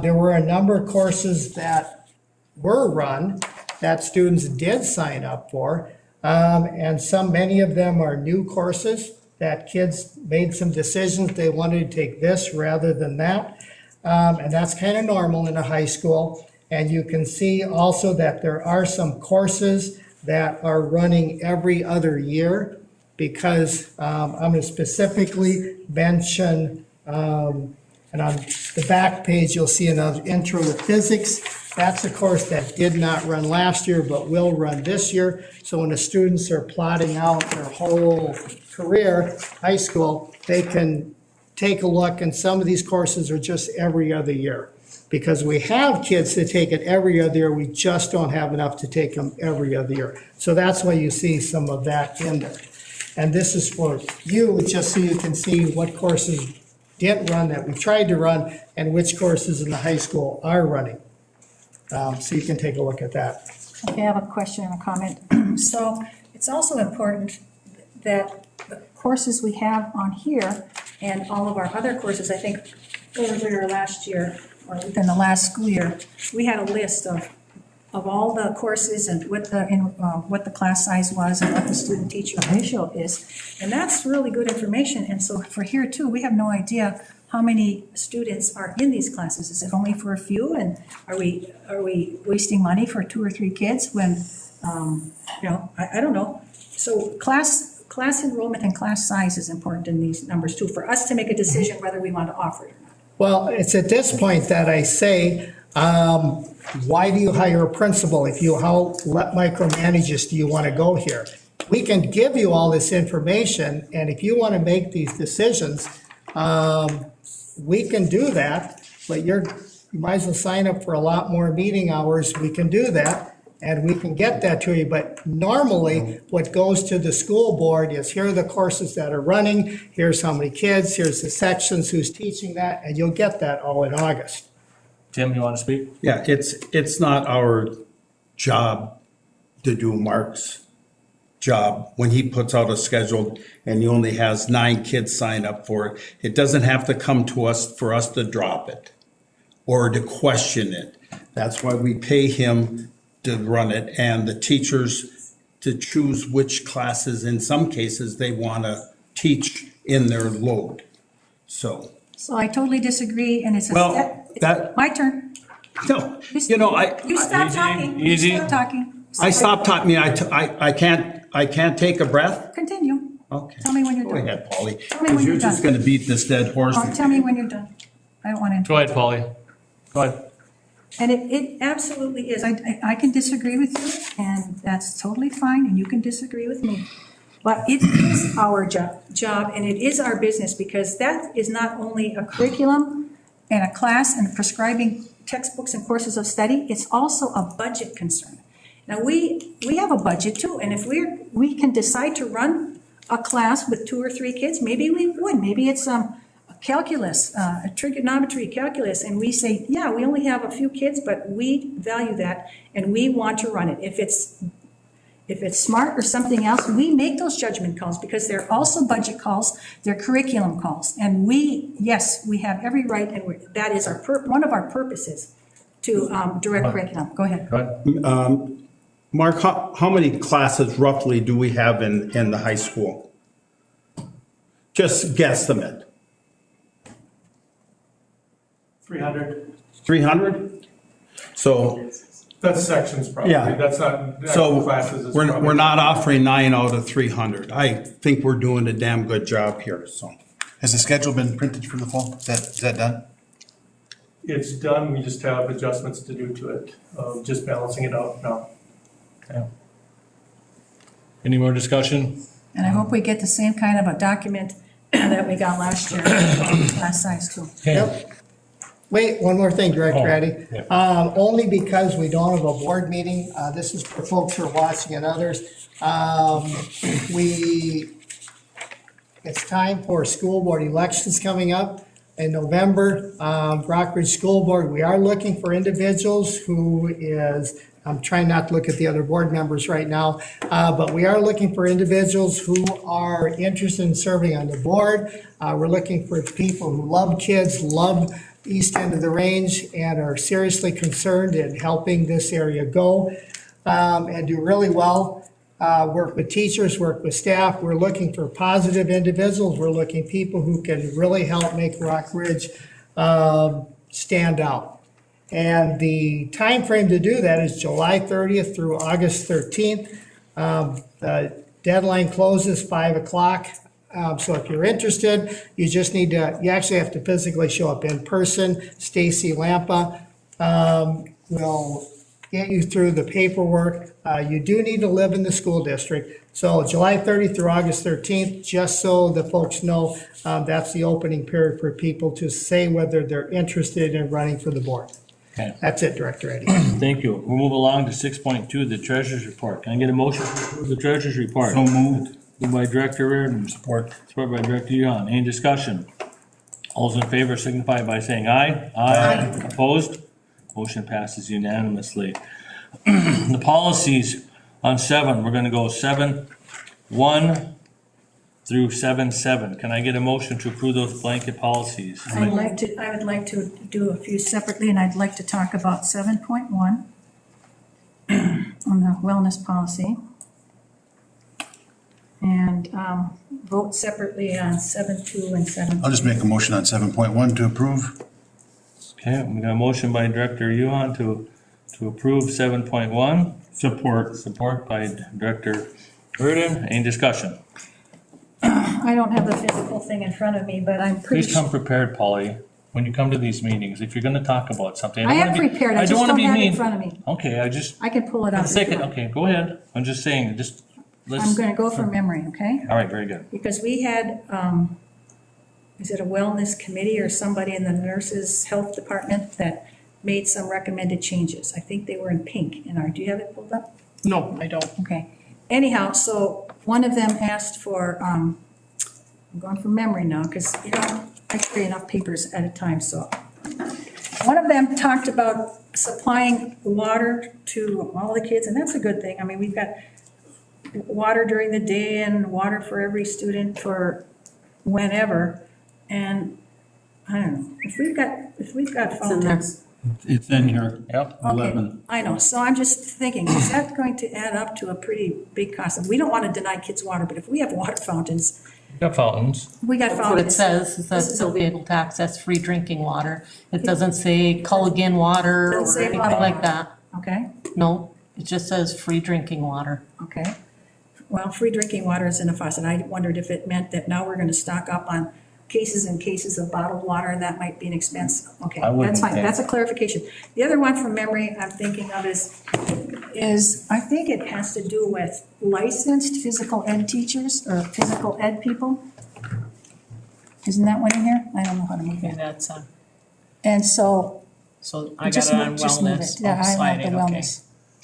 there were a number of courses that were run that students did sign up for. And many of them are new courses that kids made some decisions. They wanted to take this rather than that. And that's kind of normal in a high school. And you can see also that there are some courses that are running every other year because I'm going to specifically mention, and on the back page, you'll see another intro to physics. That's a course that did not run last year, but will run this year. So when the students are plotting out their whole career, high school, they can take a look, and some of these courses are just every other year. Because we have kids that take it every other year, we just don't have enough to take them every other year. So that's why you see some of that in there. And this is for you, just so you can see what courses didn't run that we tried to run, and which courses in the high school are running. So you can take a look at that. Okay, I have a question and a comment. So it's also important that the courses we have on here and all of our other courses, I think earlier last year, or within the last school year, we had a list of all the courses and what the class size was and what the student-teacher ratio is. And that's really good information. And so for here too, we have no idea how many students are in these classes. Is it only for a few? And are we wasting money for 2 or 3 kids when, I don't know. So class enrollment and class size is important in these numbers too, for us to make a decision whether we want to offer it or not. Well, it's at this point that I say, why do you hire a principal? How micromanages do you want to go here? We can give you all this information, and if you want to make these decisions, we can do that, but you might as well sign up for a lot more meeting hours. We can do that, and we can get that to you. But normally, what goes to the school board is, here are the courses that are running, here's how many kids, here's the sections, who's teaching that, and you'll get that all in August. Tim, you want to speak? Yeah, it's not our job to do Mark's job when he puts out a schedule and he only has 9 kids sign up for it. It doesn't have to come to us for us to drop it or to question it. That's why we pay him to run it, and the teachers to choose which classes, in some cases, they want to teach in their load. So I totally disagree, and it's my turn. no, You stop talking. easy. You stop talking. I stopped talking. I can't take a breath. Continue. Okay. Tell me when you're Go done. ahead, Polly. Tell me when You're you're just done. going to beat this dead horse. Oh, tell me when you're done. I don't want to. Go ahead, Polly. Go ahead. And it absolutely is. I can disagree with you, and that's totally fine, and you can disagree with me. But it is our job, and it is our business, because that is not only a curriculum and a class and prescribing textbooks and courses of study, it's also a budget concern. Now, we have a budget too, and if we can decide to run a class with 2 or 3 kids, maybe we would. Maybe it's calculus, a trigonometry calculus, and we say, yeah, we only have a few kids, but we value that and we want to run it. If it's smart or something else, we make those judgment calls, because they're also budget calls, they're curriculum calls. And we have every right, and that is one of our purposes to direct curriculum. Go ahead. Go ahead. Mark, how many classes roughly do we have in the high school? Just guesstimate. 300. 300? So, That's sections probably. Yeah. That's not the so actual classes. It's we're probably- not offering 9 out of 300. I think we're doing a damn good job here, so. Has the schedule been printed for the fall? Is that done? It's done, we just have adjustments to do to it, just balancing it out now. Okay. Any more discussion? And I hope we get the same kind of a document that we got last year, last size too. Yep. Wait, one more thing, Director Addy. yeah. Only because we don't have a board meeting, this is for folks who are watching and others. It's time for school board elections coming up. in November. Rockridge School Board, we are looking for individuals who is, I'm trying not to look at the other board members right now, but we are looking for individuals who are interested in serving on the board. We're looking for people who love kids, love east end of the range, and are seriously concerned in helping this area go, and do really well. Work with teachers, work with staff. We're looking for positive individuals. We're looking people who can really help make Rockridge stand out. And the time frame to do that is July 30th through August 13th. The deadline closes 5 o'clock. So if you're interested, you just need to, you actually have to physically show up in person. Stacy Lampa will get you through the paperwork. You do need to live in the school district. So July 30th through August 13th, just so the folks know, that's the opening period for people to say whether they're interested in running for the board. Okay. That's it, Director Eddie. Thank you. We'll move along to 6.2, the treasurer's report. Can I get a motion to approve the treasurer's report? So moved. Moved by Director Reardon. Support by Director Yuan. Any discussion? All those in favor signify by saying aye. Aye. Opposed? Motion passes unanimously. The policies on 7, we're gonna go 7.1 through 7.7. Can I get a motion to approve those blanket policies? I would like to do a few separately, and I'd like to talk about 7.1 on the wellness policy. And vote separately on 7.2 and 7. I'll just make a motion on 7.1 to approve. Okay, we got a motion by Director Yuan to approve 7.1. Support. Support by Director Reardon. Any discussion? I don't have the physical thing in front of me, but I'm pretty Please sure. come prepared, Polly, when you come to these meetings. If you're gonna talk about something. I don't am wanna be- prepared, I just wanna don't be have it in mean. front of me. Okay, I can pull it for out. the second, okay, go ahead. I'm just saying, just, let's. I'm gonna go from memory, okay? All right, very good. Because we had, is it a wellness committee or somebody in the nurses' health department that made some recommended changes? I think they were in pink in our, do you have it pulled up? No, I don't. Okay. Anyhow, so one of them asked for, I'm going from memory now, because, you know, I carry enough papers at a time, so. One of them talked about supplying water to all the kids, and that's a good thing. I mean, we've got water during the day and water for every student for whenever. And I don't know, if we've got in there. fountains. It's in here. Yep. Okay, I know, so I'm just thinking, is that going to add up to a pretty big cost? And we don't want to deny kids water, but if we have water fountains, Got fountains. we got That's what it fountains. says, is that This is they'll be able to access free drinking water. It doesn't say Culligan water Doesn't or say anything bottled like that. Okay, No, it just says free drinking water. okay. Well, free drinking water is in a faucet. I wondered if it meant that now we're going to stock up on cases and cases of bottled water, and that might be an expense. Okay, I wouldn't that's fine. think- That's a clarification. The other one from memory I'm thinking of is I think it has to do with licensed physical ed teachers or physical ed people. Isn't that one in here? I don't know how to move Okay, it. that's, And so. so I got just it move- on just move wellness. it. Yeah, I'll I slide have the it, okay. wellness.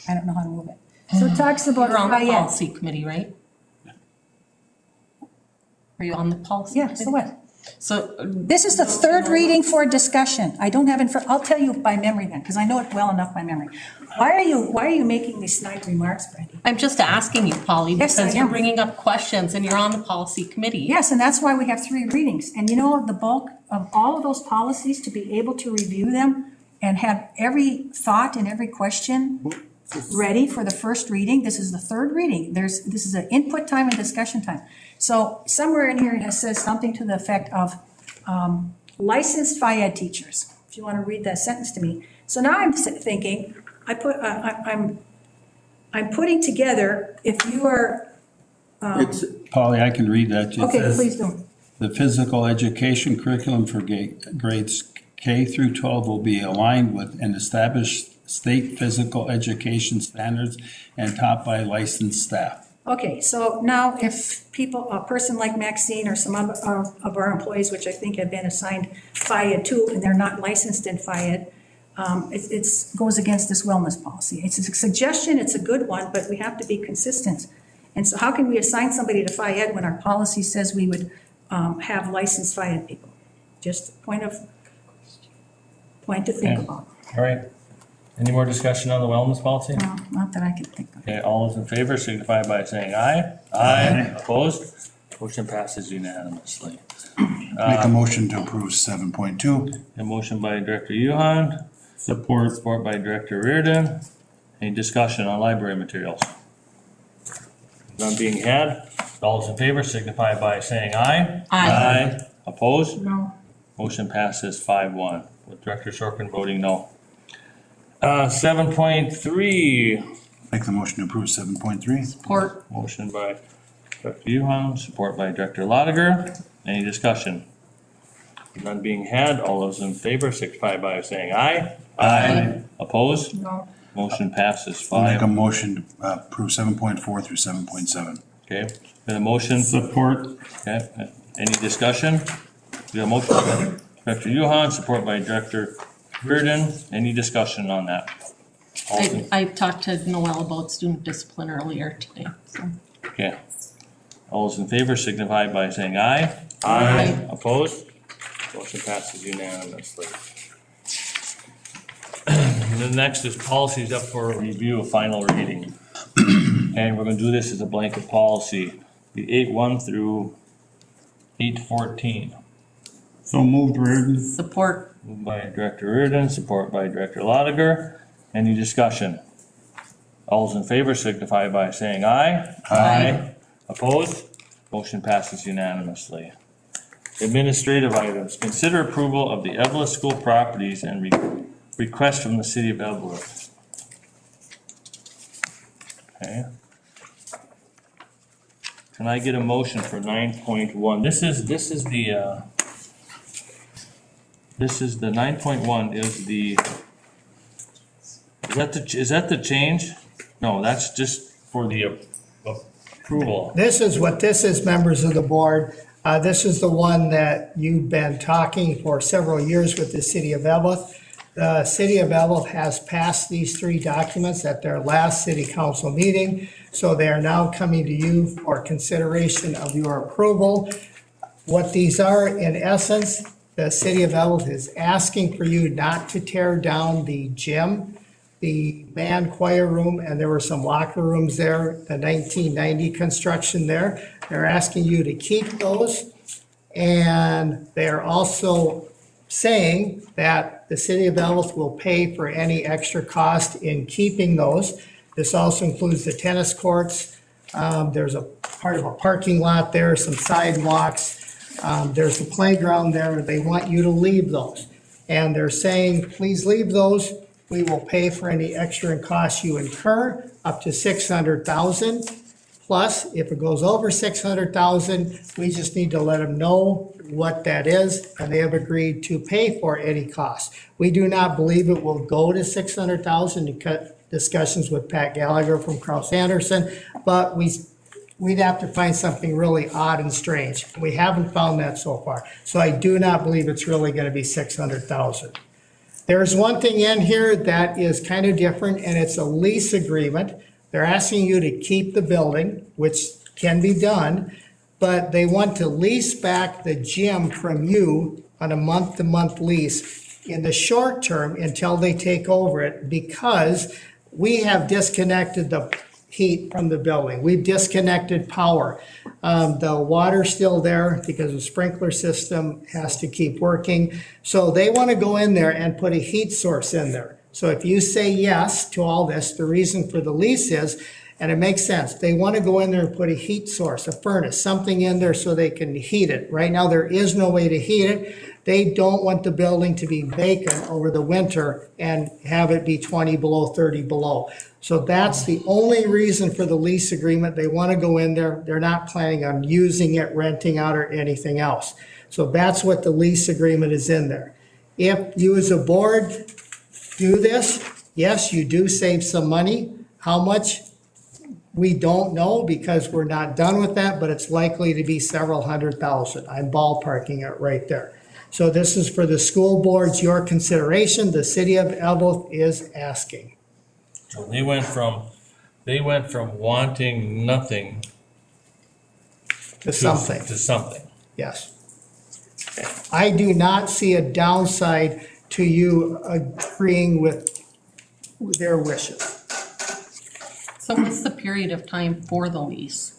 I don't know how to move it. So it talks about You're on the FIAD. policy committee, right? Are you on the policy? Yeah, so committee? what? So, This is the third reading for discussion. I don't have in front, I'll tell you by memory then, because I know it well enough by memory. Why are you making these snide remarks, Brandy? I'm just asking you, Polly, Yes, I because you're am. bringing up questions and you're on the policy committee. Yes, and that's why we have 3 readings. And you know, the bulk of all of those policies, to be able to review them and have every thought and every question ready for the first reading, this is the third reading. This is an input time and discussion time. So somewhere in here it says something to the effect of licensed FIAD teachers, if you want to read that sentence to me. So now I'm thinking, I'm putting together, if you are, It's, Polly, I can read that. It okay, says, please do. the physical education curriculum for grades K through 12 will be aligned with and established state physical education standards and taught by licensed staff. Okay, so now if a person like Maxine or some of our employees, which I think have been assigned FIAD too, and they're not licensed in FIAD, it goes against this wellness policy. It's a suggestion, it's a good one, but we have to be consistent. And so how can we assign somebody to FIAD when our policy says we would have licensed FIAD people? Just a point to think Yeah. about. All right. Any more discussion on the wellness policy? No, not that I can think of. Okay, all those in favor signify by saying aye. Aye. Opposed? Motion passes unanimously. Make a motion to approve 7.2. A motion by Director Yuhan, support by Director Reardon. Any discussion on library materials? None being had. All those in favor signify by saying aye. Aye. Opposed? No. Motion passes 5-1, with Director Sorkin voting no. 7.3, Make the motion to approve 7.3. Support. motion by Director Yuhan, support by Director Lotiger. Any discussion? None being had. All those in favor signify by saying aye. Aye. Opposed? No. Motion passes Make a 5. motion to approve 7.4 through 7.7. Okay, got a motion? Support. Okay, any discussion? We got a motion by Director Yuhan, support by Director Reardon. Any discussion on that? All in- I talked to Noel about student discipline earlier today, so. Okay. All those in favor signify by saying aye. Aye. Opposed? Motion passes unanimously. And then next is policies up for review of final reading. And we're gonna do this as a blanket policy, the 8-1 through 8-14. So moved, Reardon. Support. Moved by Director Reardon, support by Director Lotiger. Any discussion? All those in favor signify by saying aye. Aye. Opposed? Motion passes unanimously. Administrative items, consider approval of the Evelyn School properties and request from the city of Evelyn. Okay. Can I get a motion for 9.1? This is the 9.1 is that the change? No, that's just for the approval. This is what this is, members of the board. This is the one that you've been talking for several years with the city of Evelyn. The city of Evelyn has passed these 3 documents at their last city council meeting. So they are now coming to you for consideration of your approval. What these are, in essence, the city of Evelyn is asking for you not to tear down the gym, the band choir room, and there were some locker rooms there, the 1990 construction there. They're asking you to keep those. And they're also saying that the city of Evelyn will pay for any extra cost in keeping those. This also includes the tennis courts. There's a part of a parking lot there, some sidewalks. There's the playground there. They want you to leave those. And they're saying, please leave those. We will pay for any extra costs you incur, up to 600,000. Plus, if it goes over 600,000, we just need to let them know what that is, and they have agreed to pay for any cost. We do not believe it will go to 600,000 to cut discussions with Pat Gallagher from Kraus Anderson, but we'd have to find something really odd and strange. We haven't found that so far. So I do not believe it's really gonna be 600,000. There's one thing in here that is kind of different, and it's a lease agreement. They're asking you to keep the building, which can be done, but they want to lease back the gym from you on a month-to-month lease in the short term until they take over it, because we have disconnected the heat from the building. We've disconnected power. The water's still there because the sprinkler system has to keep working. So they want to go in there and put a heat source in there. So if you say yes to all this, the reason for the lease is, and it makes sense, they want to go in there and put a heat source, a furnace, something in there so they can heat it. Right now, there is no way to heat it. They don't want the building to be vacant over the winter and have it be 20 below, 30 below. So that's the only reason for the lease agreement. They want to go in there. They're not planning on using it, renting out, or anything else. So that's what the lease agreement is in there. If you as a board do this, yes, you do save some money. How much? We don't know because we're not done with that, but it's likely to be several $100,000. I'm ballparking it right there. So this is for the school board's, your consideration. The city of Evelyn is asking. So they went from wanting nothing To something, to something. yes. I do not see a downside to you agreeing with their wishes. So what's the period of time for the lease?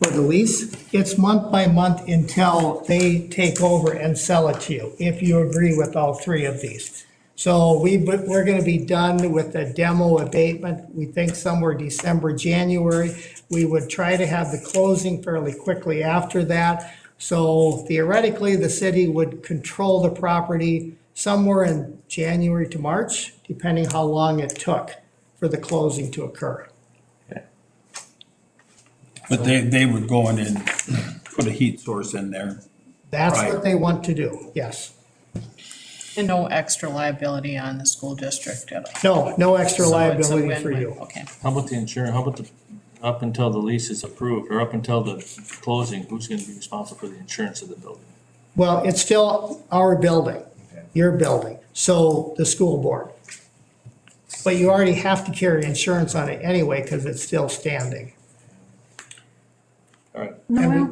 For the lease, it's month by month until they take over and sell it to you, if you agree with all three of these. So we're gonna be done with the demo abatement, we think somewhere December, January. We would try to have the closing fairly quickly after that. So theoretically, the city would control the property somewhere in January to March, depending how long it took for the closing to occur. But they would go in and put a heat source in there. That's Right. what they want to do, yes. And no extra liability on the school district at all. No extra So it's a liability for win-win. you. Okay. How about the insurance, how about the, up until the lease is approved, or up until the closing, who's gonna be responsible for the insurance of the building? Well, it's still our building, your building, so the school board. But you already have to carry insurance on it anyway, because it's still standing. All right, Noel,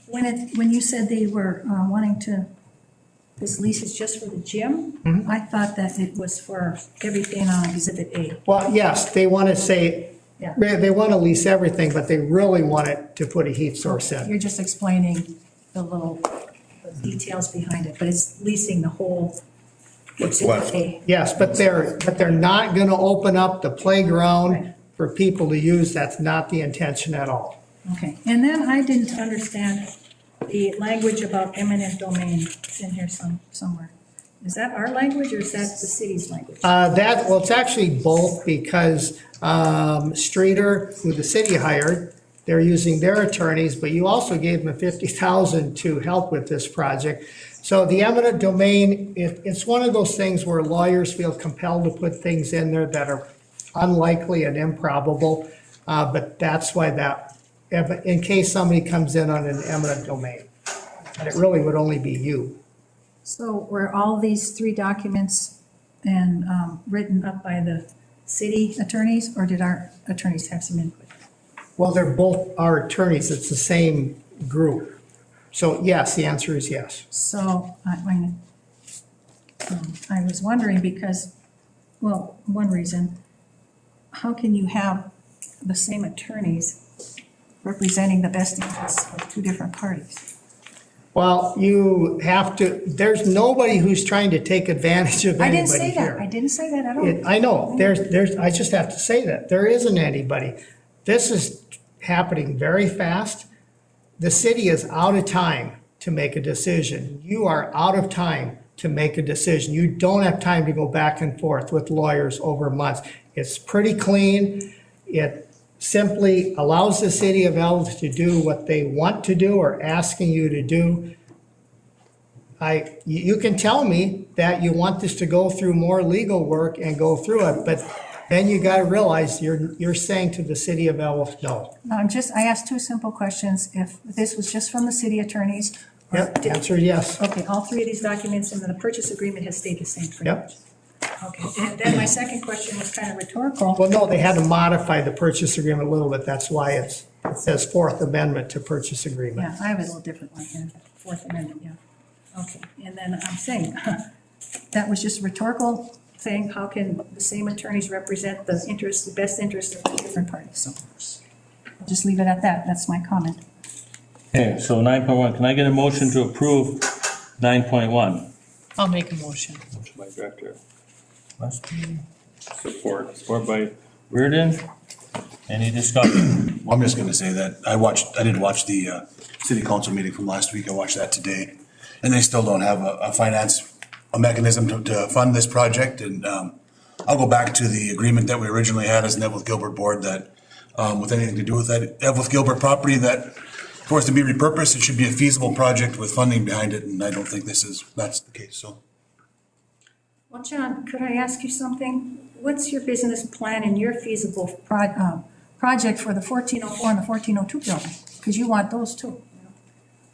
when you said they were wanting to, this lease is just for the gym? I thought that it was for everything on Exhibit A. Well, yes, they want to say, Yeah. they want to lease everything, but they really want it to put a heat source in. You're just explaining the details behind it, but it's leasing the whole Exhibit A. Yes, but they're not going to open up the Right. playground for people to use. That's not the intention at all. Okay, and then I didn't understand the language about eminent domain. It's in here somewhere. Is that our language or is that the city's language? Well, it's actually both because Streeter, who the city hired, they're using their attorneys, but you also gave them $50,000 to help with this project. So the eminent domain, it's one of those things where lawyers feel compelled to put things in there that are unlikely and improbable, but that's why in case somebody comes in on an eminent domain, and it really would only be you. So were all these three documents and written up by the city attorneys, or did our attorneys have some input? Well, they're both our attorneys, it's the same group. So yes, the answer is yes. So I was wondering because, well, one reason, how can you have the same attorneys representing the best interests of two different parties? Well, you have to, there's nobody who's trying to take advantage of I anybody didn't say that. here. I didn't say that at all. I know, I just have to say that. There isn't anybody. This is happening very fast. The city is out of time to make a decision. You are out of time to make a decision. You don't have time to go back and forth with lawyers over months. It's pretty clean. It simply allows the city of Ellis to do what they want to do or asking you to do. You can tell me that you want this to go through more legal work and go through it, but then you gotta realize you're saying to the city of Ellis, no. No, I asked two simple questions. If this was just from the city attorneys? or Yep, did- answer yes. Okay, all three of these documents and then the purchase agreement has stayed the same pretty Yep. much? Okay, and then my second question was kind of rhetorical. Well, no, they had to modify the purchase agreement a little bit. That's why it says Fourth Amendment to purchase agreement. Yeah, I have a little different one here, Fourth Amendment, yeah. Okay, and then I'm saying, that was just rhetorical thing, how can the same attorneys represent the interests, the best interests of the different parties? So I'll just leave it at that, that's my comment. okay, so 9.1, can I get a motion to approve 9.1? I'll make a motion. Motion by Director Westby, support by Reardon. Any discussion? Well, I'm just gonna say that I did watch the city council meeting from last week. I watched that today. And they still don't have a mechanism to fund this project. And I'll go back to the agreement that we originally had as an Evlith Gilbert board that with anything to do with that Evlith Gilbert property, that for us to be repurposed, it should be a feasible project with funding behind it. And I don't think that's the case, so. Well, John, could I ask you something? What's your business plan and your feasible project for the 1404 and the 1402 building? Because you want those too.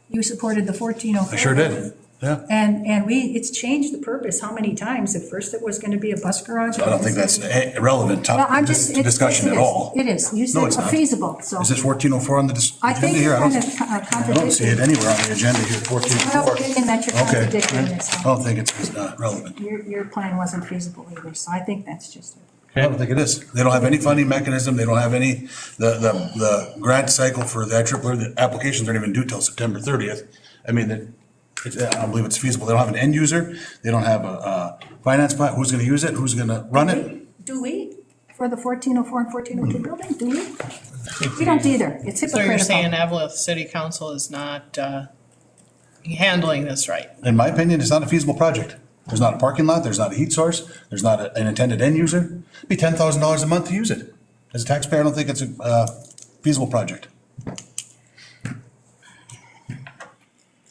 You supported the 1404. I sure did. Yeah. And it's changed the purpose how many times? At first it was gonna be a bus garage. I don't think that's a relevant Well, I'm topic, just, to discussion at all. It is, you No, said it's not. feasible, so. Is this 1404 on the I agenda think here? you're I don't kind see- of I don't see contradicting. it anywhere on the agenda here, I have a 1404. feeling that you're Okay. contradicting I yourself. don't think it's relevant. Your plan wasn't feasible either, so I think that's just it. I don't think it is. They don't have any funding mechanism. They don't have any, the grant cycle for the IEEE, the applications aren't even due till September 30th. I mean, I don't believe it's feasible. They don't have an end user. They don't have a finance plan. Who's gonna use it? Who's gonna run it? Do we? For the 1404 and 1402 building, do we? We don't either. It's So you're saying hypocritical. Evelyn City Council is not handling this right? In my opinion, it's not a feasible project. There's not a parking lot. There's not a heat source. There's not an intended end user. It'd be $10,000 a month to use it. As a taxpayer, I don't think it's a feasible project.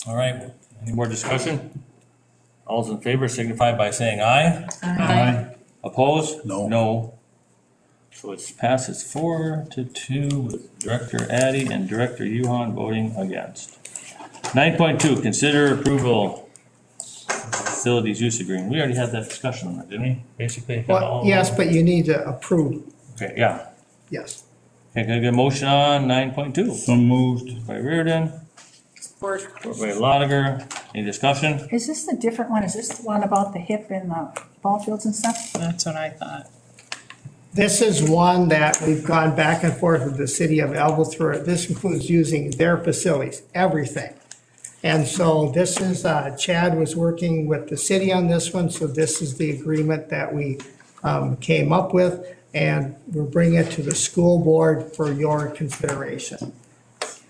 All right, any more discussion? All's in favor signify by saying aye. Aye. Opposed? No. No. So it passes 4-2 with Director Addy and Director Yuhan voting against. 9.2, consider approval facilities use agreement. We already had that discussion on that, didn't we? Basically. Well, yes, but you need to approve, Okay, yeah. yes. Okay, can I get a motion on 9.2? So moved. By Reardon, support by Lotiger. Any discussion? Is this the different one? Is this the one about the hip and the ball fields and stuff? That's what I thought. This is one that we've gone back and forth with the city of Elbethra. This includes using their facilities, everything. And so this is, Chad was working with the city on this one, so this is the agreement that we came up with, and we're bringing it to the school board for your consideration.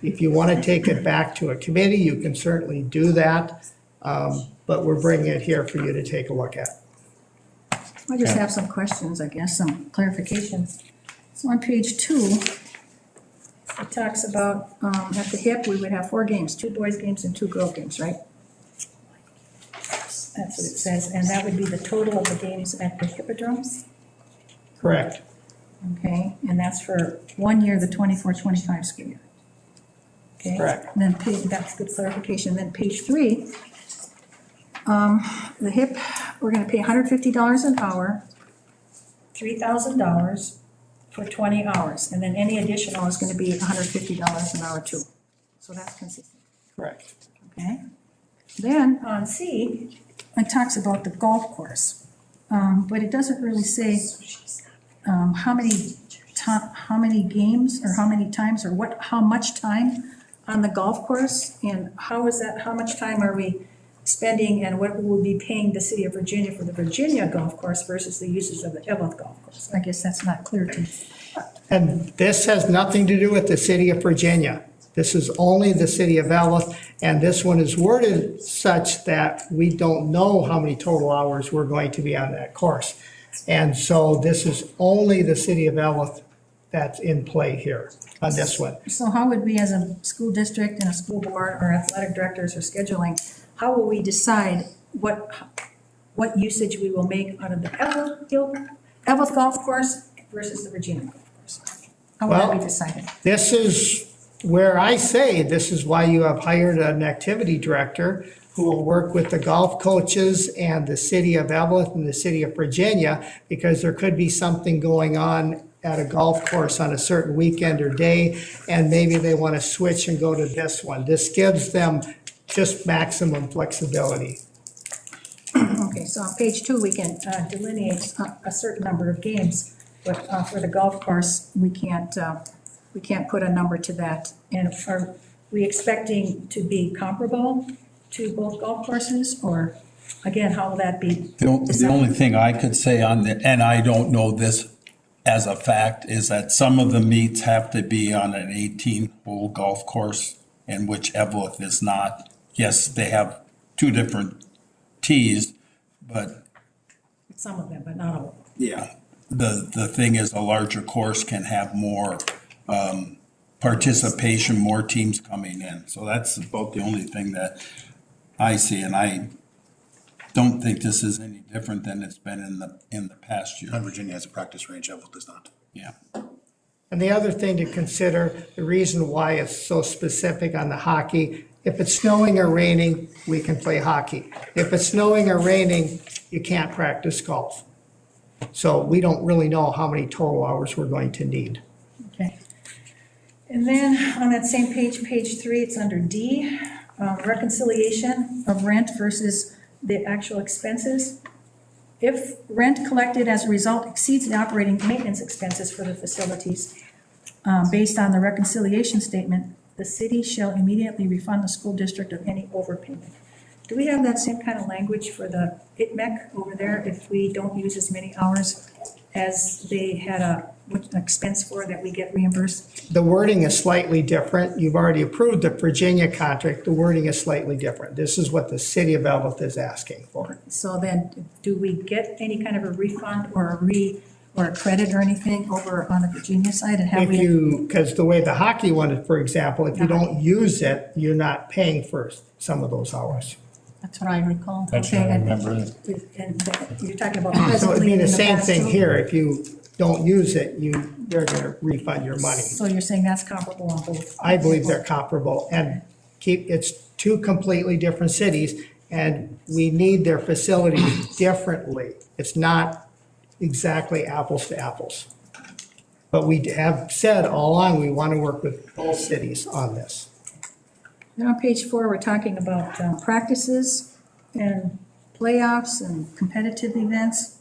If you want to take it back to a committee, you can certainly do that, but we're bringing it here for you to take a look at. I just have some questions, I guess, some clarifications. So on page 2, it talks about, at the hip, we would have 4 games, 2 boys games and 2 girl games, right? That's what it says, and that would be the total of the games at the Hippodrome? Correct. Okay, and that's for 1 year, the 24-25 school year. Okay. Correct. And then that's good clarification. Then page 3, the HIP, we're gonna pay $150 an hour, $3,000 for 20 hours, and then any additional is gonna be $150 an hour too. So that's consistent, Correct. okay? Then on C, it talks about the golf course, but it doesn't really say how many games or how many times or how much time on the golf course, and how is that, how much time are we spending and what will we be paying the city of Virginia for the Virginia golf course versus the uses of the Evelyn golf course? I guess that's not clear to me. And this has nothing to do with the city of Virginia. This is only the city of Evelyn, and this one is worded such that we don't know how many total hours we're going to be on that course. And so this is only the city of Evelyn that's in play here on this one. So how would we as a school district and a school board or athletic directors or scheduling, how will we decide what usage we will make out of the Evelyn golf course versus the Virginia golf course? How will that be Well, decided? This is where I say this is why you have hired an activity director who will work with the golf coaches and the city of Evelyn and the city of Virginia, because there could be something going on at a golf course on a certain weekend or day, and maybe they want to switch and go to this one. This gives them just maximum flexibility. Okay, so on page 2, we can delineate a certain number of games, but for the golf course, we can't put a number to that. And are we expecting to be comparable to both golf courses, or again, how will that be? The only thing I could say on the, and I don't know this as a fact, is that some of the meets have to be on an 18-hole golf course, and which Evelyn is not. Yes, they have 2 different tees, but Some of them, but not all. yeah, the thing is, a larger course can have more participation, more teams coming in. So that's about the only thing that I see, and I don't think this is any different than it's been in the past year. Virginia has a practice range, Evelyn does not. Yeah. And the other thing to consider, the reason why it's so specific on the hockey, If it's snowing or raining, we can play hockey. If it's snowing or raining, you can't practice golf. So we don't really know how many total hours we're going to need. Okay. And then on that same page, page 3, it's under D, reconciliation of rent versus the actual expenses. If rent collected as a result exceeds the operating maintenance expenses for the facilities, based on the reconciliation statement, the city shall immediately refund the school district of any overpayment. Do we have that same kind of language for the ITMEC over there if we don't use as many hours as they had an expense for that we get reimbursed? The wording is slightly different. You've already approved the Virginia contract. The wording is slightly different. This is what the city of Evelyn is asking for. So then, do we get any kind of a refund or a credit or anything over on the Virginia side? And have If we? you, because the way the hockey one is, for example, if you don't use it, you're not paying for some of those hours. That's what I recall. That's what I remember. And you're talking about So it'd presently be in the the same past thing too? here. If you don't use it, they're gonna refund your money. So you're saying that's comparable on both? I believe they're comparable, and it's two completely different cities, and we need their facilities differently. It's not exactly apples to apples. But we have said all along, we want to work with both cities on this. Then on page 4, we're talking about practices and playoffs and competitive events.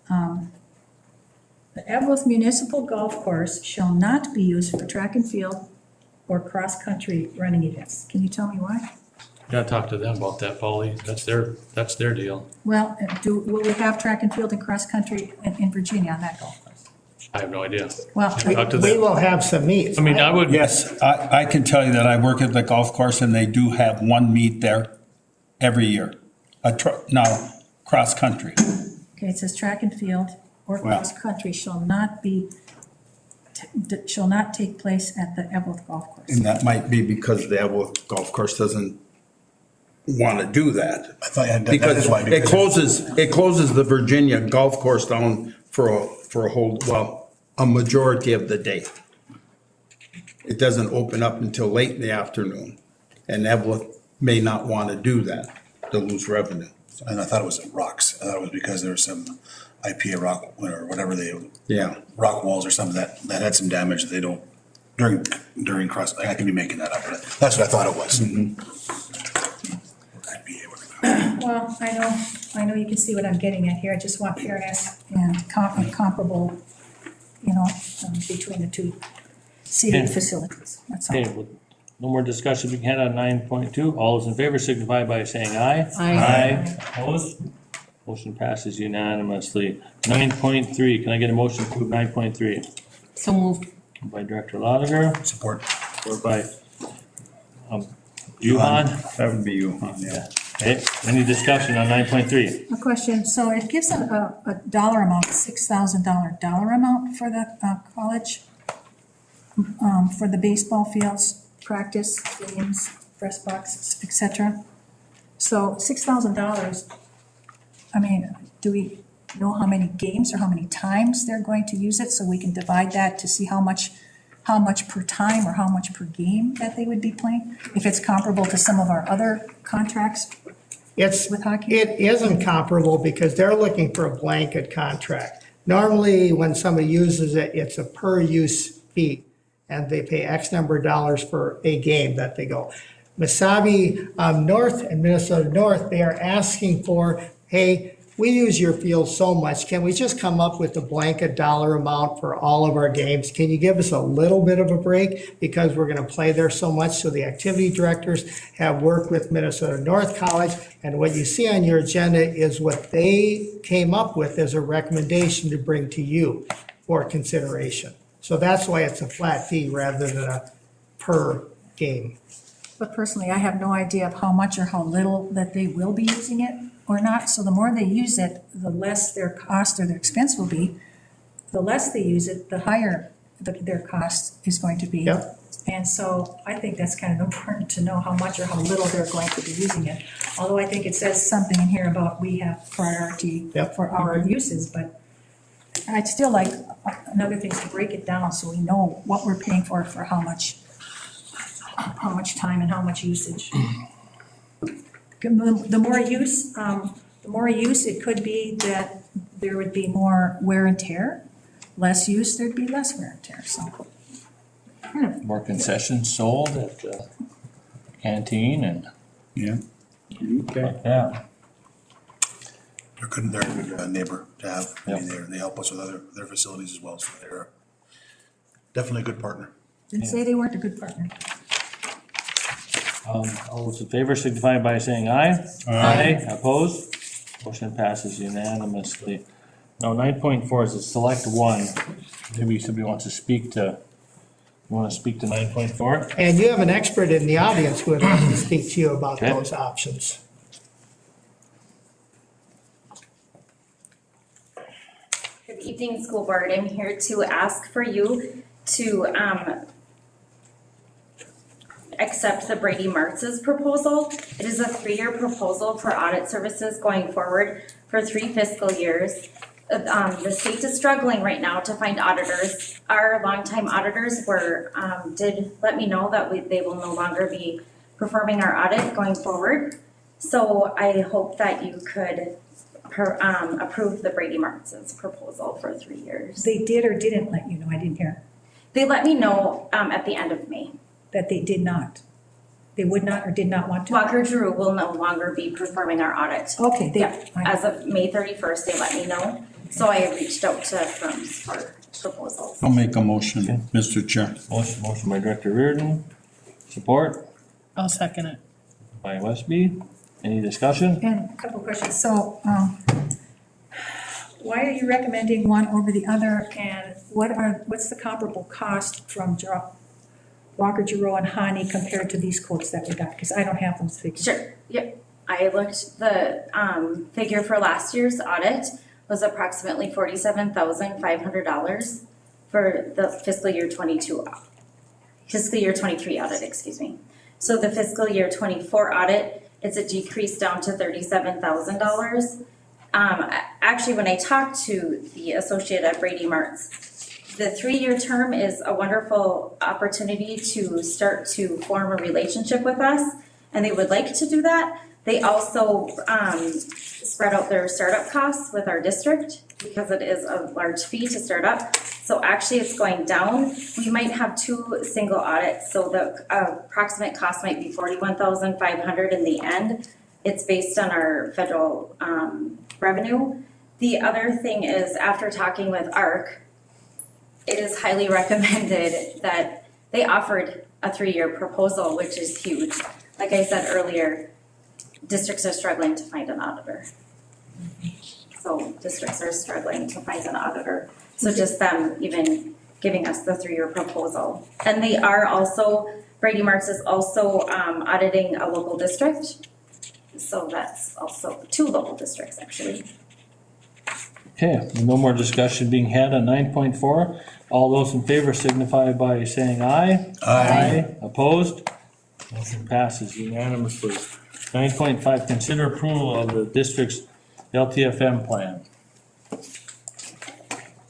The Evelyn Municipal Golf Course shall not be used for track and field or cross-country running events. Can you tell me why? You gotta talk to them about that, Polly. That's their deal. Well, will we have track and field and cross-country in Virginia on that golf course? I have no idea. Well, Talk to We them. will have some meets. I mean, I would. Yes, I can tell you that I work at the golf course and they do have one meet there every year. Now, cross-country. okay, it says track and field or Well- cross-country shall not take place at the Evelyn Golf Course. And that might be because the Evelyn Golf Course doesn't want to do that. I thought, that Because is why. it closes the Virginia Golf Course down for a whole, well, a majority of the day. It doesn't open up until late in the afternoon. And Evelyn may not want to do that, to lose revenue. And I thought it was rocks. I thought it was because there was some IPA rock or whatever Yeah. rock walls or something that had some damage that they don't, during cross, I could be making that up, but that's what I thought it was. IPA, whatever. Well, I know you can see what I'm getting at here. I just want fairness and comparable, between the two city Okay. facilities. That's all. Okay, well, no more discussion we can have on 9.2. All those in favor signify by saying aye. Aye. Opposed? Motion passes unanimously. 9.3, can I get a motion to approve 9.3? So moved. By Director Lotiger, Support. or by Yuhan? That would be you, huh? Yeah. Okay, any discussion on 9.3? A question, so it gives a dollar amount, $6,000 dollar amount for the college, for the baseball fields, practice, games, press boxes, et cetera. So $6,000, I mean, do we know how many games or how many times they're going to use it, so we can divide that to see how much per time or how much per game that they would be playing? If it's comparable to some of our other contracts with hockey? It isn't comparable because they're looking for a blanket contract. Normally, when somebody uses it, it's a per-use fee, and they pay X number of dollars for a game that they go. Mesabi North and Minnesota North, they are asking for, hey, we use your field so much, can we just come up with a blanket dollar amount for all of our games? Can you give us a little bit of a break because we're gonna play there so much? So the activity directors have worked with Minnesota North College, and what you see on your agenda is what they came up with as a recommendation to bring to you for consideration. So that's why it's a flat fee rather than a per game. But personally, I have no idea of how much or how little that they will be using it or not. So the more they use it, the less their cost or their expense will be. The less they use it, the higher their cost is going to be. Yep. And so I think that's kind of important to know how much or how little they're going to be using it. Although I think it says something in here about we have priority Yep. for our uses, but I'd still like another thing is to break it down so we know what we're paying for how much how much time and how much usage. The more use, it could be that there would be more wear and tear. Less use, there'd be less wear and tear, so. More concessions sold at the canteen and Yeah. like that. They're a good neighbor to have. I mean, Yep. they help us with their facilities as well, so they're definitely a good partner. Didn't say they weren't a good partner. All those in favor signify by saying aye. Aye. Opposed? Motion passes unanimously. Now, 9.4 is a select one. Maybe somebody wants to speak to, you want to speak to 9.4? And you have an expert in the audience who would like to speak to you about Okay. those options. Good evening, school board. I'm here to ask for you to accept the Brady Martz's proposal. It is a 3-year proposal for audit services going forward for 3 fiscal years. The state is struggling right now to find auditors. Our longtime auditors did let me know that they will no longer be performing our audit going forward. So I hope that you could approve the Brady Martz's proposal for 3 years. They did or didn't let you know, I didn't hear, They let me know at the end of May. that they did not. They would not or did not want to? Walker Drew will no longer be performing our audit. Okay, Yeah, as of May 31st, they let me know. So I reached out to firms for proposals. I'll make a motion, Mr. Chair. Motion by Director Reardon, support I'll second it. by Westby. Any discussion? And a couple questions. So, why are you recommending one over the other? And what's the comparable cost from Walker, Giroux, and Hani compared to these quotes that we got? Because I don't have those figures. Sure, yep. I looked, the figure for last year's audit was approximately $47,500 for the fiscal year 23 audit, excuse me. So the fiscal year 24 audit, it's a decrease down to $37,000. Actually, when I talked to the associate at Brady Martz, the 3-year term is a wonderful opportunity to start to form a relationship with us, and they would like to do that. They also spread out their startup costs with our district because it is a large fee to start up. So actually it's going down. We might have 2 single audits, so the approximate cost might be $41,500 in the end. It's based on our federal revenue. The other thing is, after talking with ARC, it is highly recommended that they offered a 3-year proposal, which is huge. Like I said earlier, districts are struggling to find an auditor. So districts are struggling to find an auditor. So just them even giving us the 3-year proposal. And they are also, Brady Martz is also auditing a local district. So that's also 2 local districts, actually. Okay, with no more discussion being had on 9.4. All those in favor signify by saying aye. Aye. Opposed? Motion passes unanimously. 9.5, consider approval of the district's LTFM plan.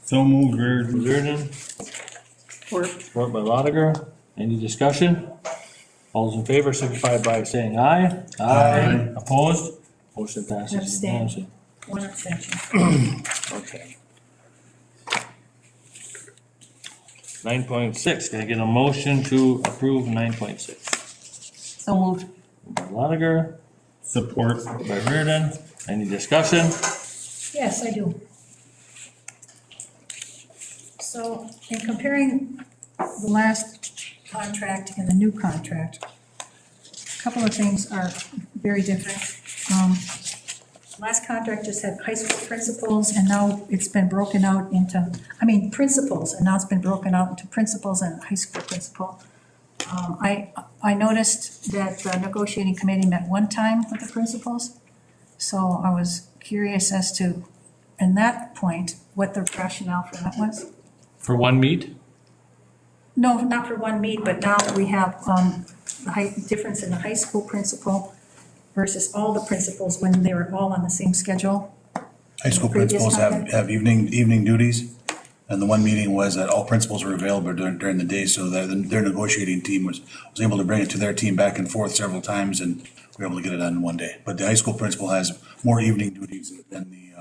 So moved, Reardon. Reardon, support by Lotiger. Any discussion? All those in favor signify by saying aye. Aye. Opposed? Motion passes Abstain. unanimously. 1 abstention. Okay. 9.6, can I get a motion to approve 9.6? So moved. By Lotiger, Support. by Reardon. Any discussion? Yes, I do. So in comparing the last contract and the new contract, a couple of things are very different. Last contract just had high school principals, and now it's been broken out into, principals, and now it's been broken out into principals and high school principal. I noticed that the negotiating committee met one time with the principals, so I was curious as to, in that point, what the rationale for that was. For one meet? No, not for one meet, but now we have the difference in the high school principal versus all the principals when they were all on the same schedule. High school Previous principals contract? have evening duties, And the one meeting was that all principals were available during the day, so that their negotiating team was able to bring it to their team back and forth several times, and we were able to get it done in one day. But the high school principal has more evening duties than the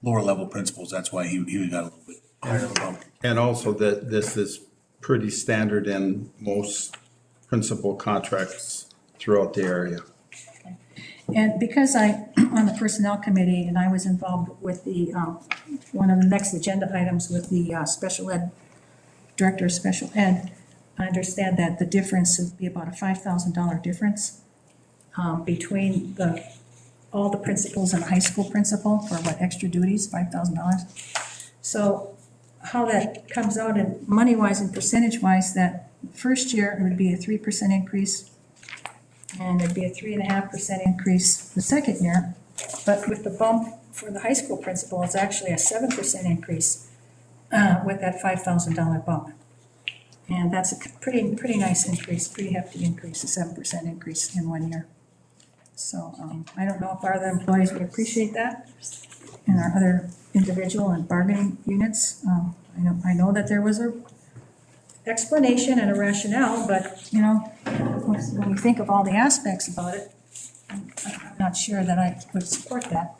lower level principals. That's why he got a little bit higher of a bump. And also that this is pretty standard in most principal contracts throughout the area. And because I'm on the Personnel Committee and I was involved with the, one of the next agenda items with the special ed, Director of Special Ed, I understand that the difference would be about a $5,000 difference between all the principals and the high school principal for what, extra duties, $5,000. So how that comes out in money-wise and percentage-wise, that first year it would be a 3% increase, and it'd be a 3.5% increase the second year. But with the bump for the high school principal, it's actually a 7% increase with that $5,000 bump. And that's a pretty nice increase, pretty hefty increase, a 7% increase in 1 year. So I don't know if our other employees would appreciate that, and our other individual and bargaining units. I know that there was a explanation and a rationale, but, you know, when you think of all the aspects about it, I'm not sure that I would support that.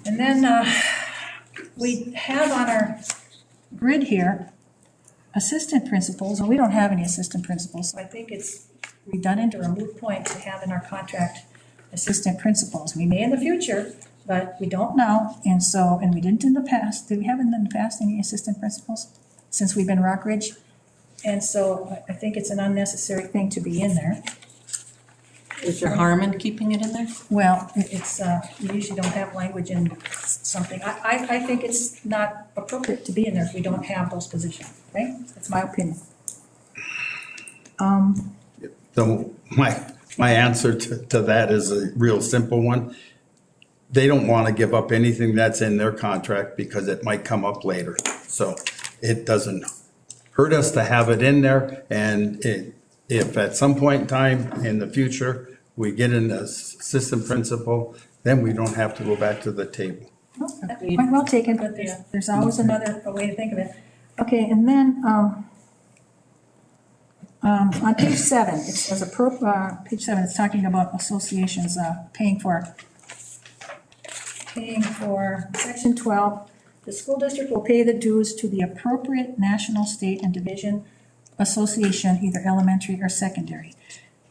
And then we have on our grid here assistant principals, and we don't have any assistant principals, so I think it's redundant or a moot point to have in our contract assistant principals. We may in the future, but we don't now, and we didn't in the past. Did we have in the past any assistant principals since we've been Rockridge? And so I think it's an unnecessary thing to be in there. Is there harm in keeping it in there? Well, it's, you usually don't have language in something. I think it's not appropriate to be in there if we don't have those positions, okay? That's my opinion. So my answer to that is a real simple one. They don't want to give up anything that's in their contract because it might come up later. So it doesn't hurt us to have it in there, and if at some point in time in the future we get an assistant principal, then we don't have to go back to the table. Point well taken, but there's always another way to think of it. Okay, and then on page 7, it says page 7, it's talking about associations paying for section 12. The school district will pay the dues to the appropriate national, state, and division association, either elementary or secondary.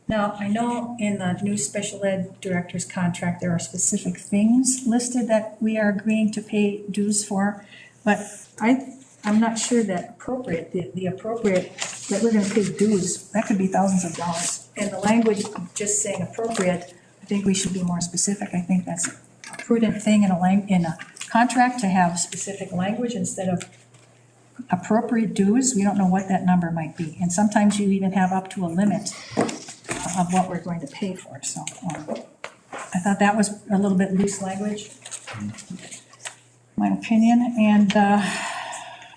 Now, I know in the new special ed director's contract, there are specific things listed that we are agreeing to pay dues for, but I'm not sure that appropriate, the appropriate, that we're gonna pay dues, that could be thousands of dollars. And the language just saying appropriate, I think we should be more specific. I think that's a prudent thing in a contract to have specific language instead of appropriate dues. We don't know what that number might be. And sometimes you even have up to a limit of what we're going to pay for. So I thought that was a little bit loose language, my opinion. And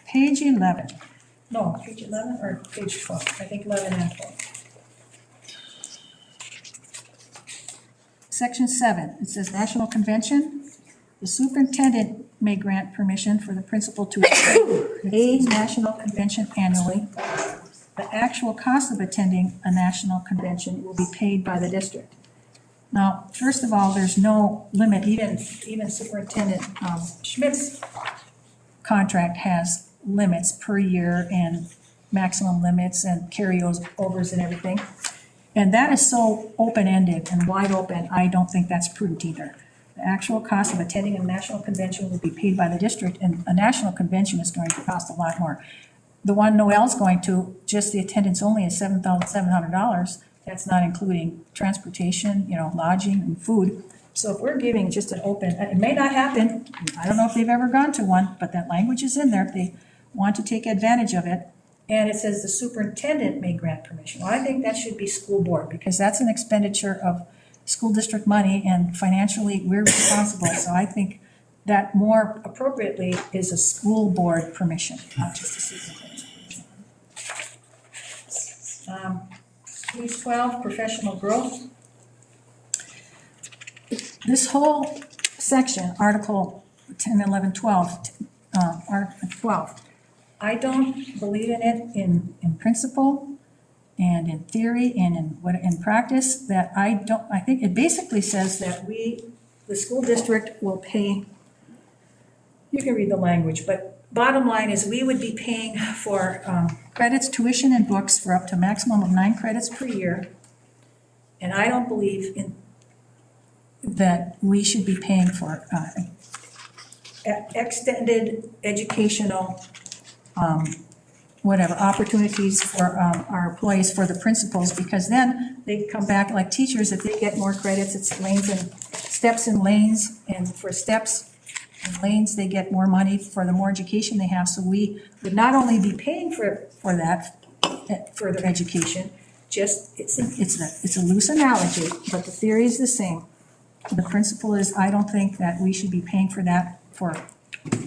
page 11, no, page 11 or page 12, I think 11 and 12. Section 7, it says National Convention. The superintendent may grant permission for the principal to attend a national convention annually. The actual cost of attending a national convention will be paid by the district. Now, first of all, there's no limit, even Superintendent Schmidt's contract has limits per year and maximum limits and carryovers and everything. And that is so open-ended and wide open, I don't think that's prudent either. The actual cost of attending a national convention will be paid by the district, and a national convention is going to cost a lot more. The one Noel's going to, just the attendance only is $7,700. That's not including transportation, lodging and food. So if we're giving just an open, it may not happen. I don't know if they've ever gone to one, but that language is in there if they want to take advantage of it. And it says the superintendent may grant permission. Well, I think that should be school board, because that's an expenditure of school district money, and financially we're responsible. So I think that more appropriately is a school board permission, not just a superintendent's permission. Page 12, professional growth. This whole section, Article 10, 11, 12, Article 12. I don't believe in it in principle and in theory and in practice, that I think it basically says that the school district will pay, you can read the language, but bottom line is we would be paying for credits, tuition and books for up to a maximum of 9 credits per year. And I don't believe that we should be paying for extended educational opportunities for our employees, for the principals, because then they come back like teachers, if they get more credits, it's lanes and steps and lanes, and for steps and lanes, they get more money for the more education they have. So we would not only be paying for that further education, just, it's a loose analogy, but the theory is the same. The principle is, I don't think that we should be paying for that for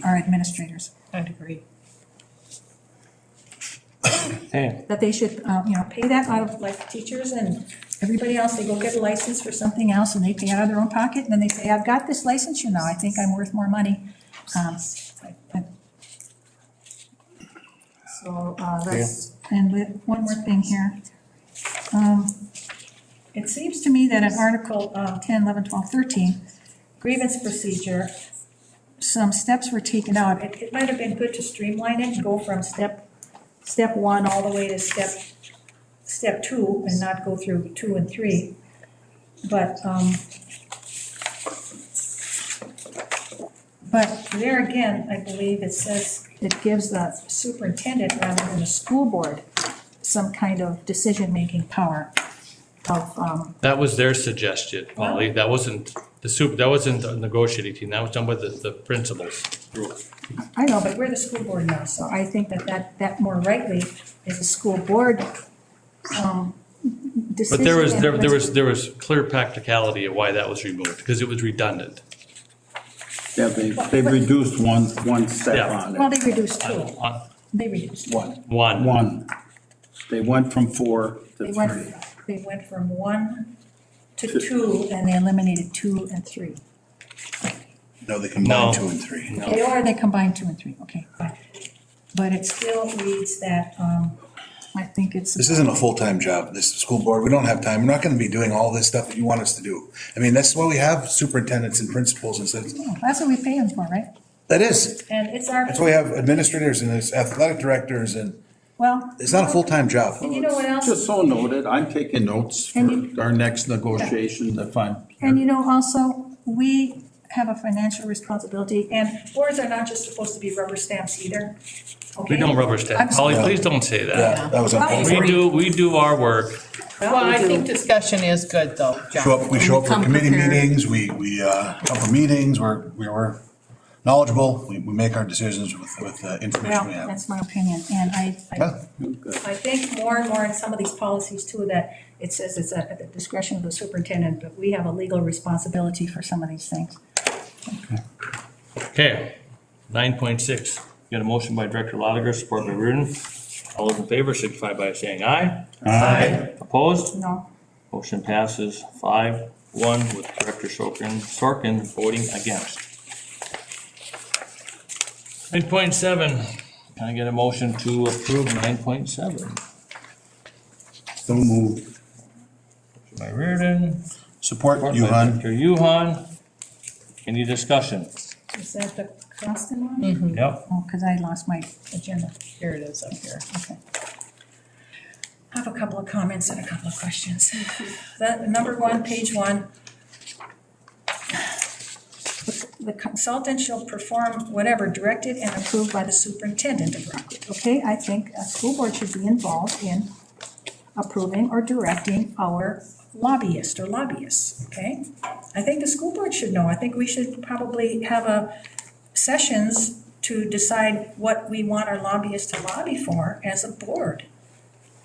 our administrators. I'd agree. Okay. That they should, pay that out of, like, teachers and everybody else, they go get a license for something else and they pay out of their own pocket, and then they say, I've got this licensure now, I think I'm worth more money. And with one more thing here. It seems to me that in Article 10, 11, 12, 13, grievance procedure, some steps were taken out. It might have been good to streamline it and go from step 1 all the way to step 2 and not go through 2 and 3. But there again, I believe it says it gives the superintendent rather than the school board some kind of decision-making power of, That was their suggestion, Polly. That wasn't that wasn't the negotiating team. That was done by the principals. I know, but we're the school board now, so I think that more rightly is a school board decision. But there was clear practicality of why that was removed, because it was redundant. Yeah, they reduced one step Yeah. on Well, it. they reduced 2. They reduced 2. One. They went from 4 to 3. They went from 1 to 2, and they eliminated 2 and 3. No, they combined No. 2 and 3. No. Or they combined 2 and 3, okay, fine. But it still reads that, I think it's. This isn't a full-time job, this school board. We don't have time. We're not gonna be doing all this stuff that you want us to do. I mean, that's why we have superintendents and principals and stuff. Oh, that's what we pay them for, right? That is. And it's our. That's why we have administrators and there's athletic directors, and Well. it's not a full-time job. And you know what else? Just so noted, I'm taking notes for And our next negotiation if I'm And here. also, we have a financial responsibility, and boards are not just supposed to be rubber stamps either, okay? We don't rubber stamp. Polly, Yeah. please don't say that. Yeah, that was unfortunate. We do our work. Well, I think discussion is good though, John. We show up for Come committee prepared. meetings, we come for meetings, we're knowledgeable, we make our decisions with the information we Well, have. that's my opinion, and Yeah. I think more and more in some of these policies too, that it says it's at the discretion of the superintendent, but we have a legal responsibility for some of these things. Okay, 9.6. Got a motion by Director Lotiger, support by Reardon. All those in favor signify by saying aye. Aye. Opposed? No, Motion passes 5-1 with Director Sorkin voting against. 9.7, can I get a motion to approve 9.7? So moved. By Reardon, Support, support by Yuhan. Director Yuhan. Any discussion? is that the Croston one? Yep. Oh, because I lost my agenda. Here it is up here. Okay. I have a couple of comments and a couple of questions. That, number 1, page 1. The consultant shall perform whatever directed and approved by the superintendent of Rockwood. Okay, I think a school board should be involved in approving or directing our lobbyist or lobbyists, okay? I think the school board should know. I think we should probably have sessions to decide what we want our lobbyists to lobby for as a board.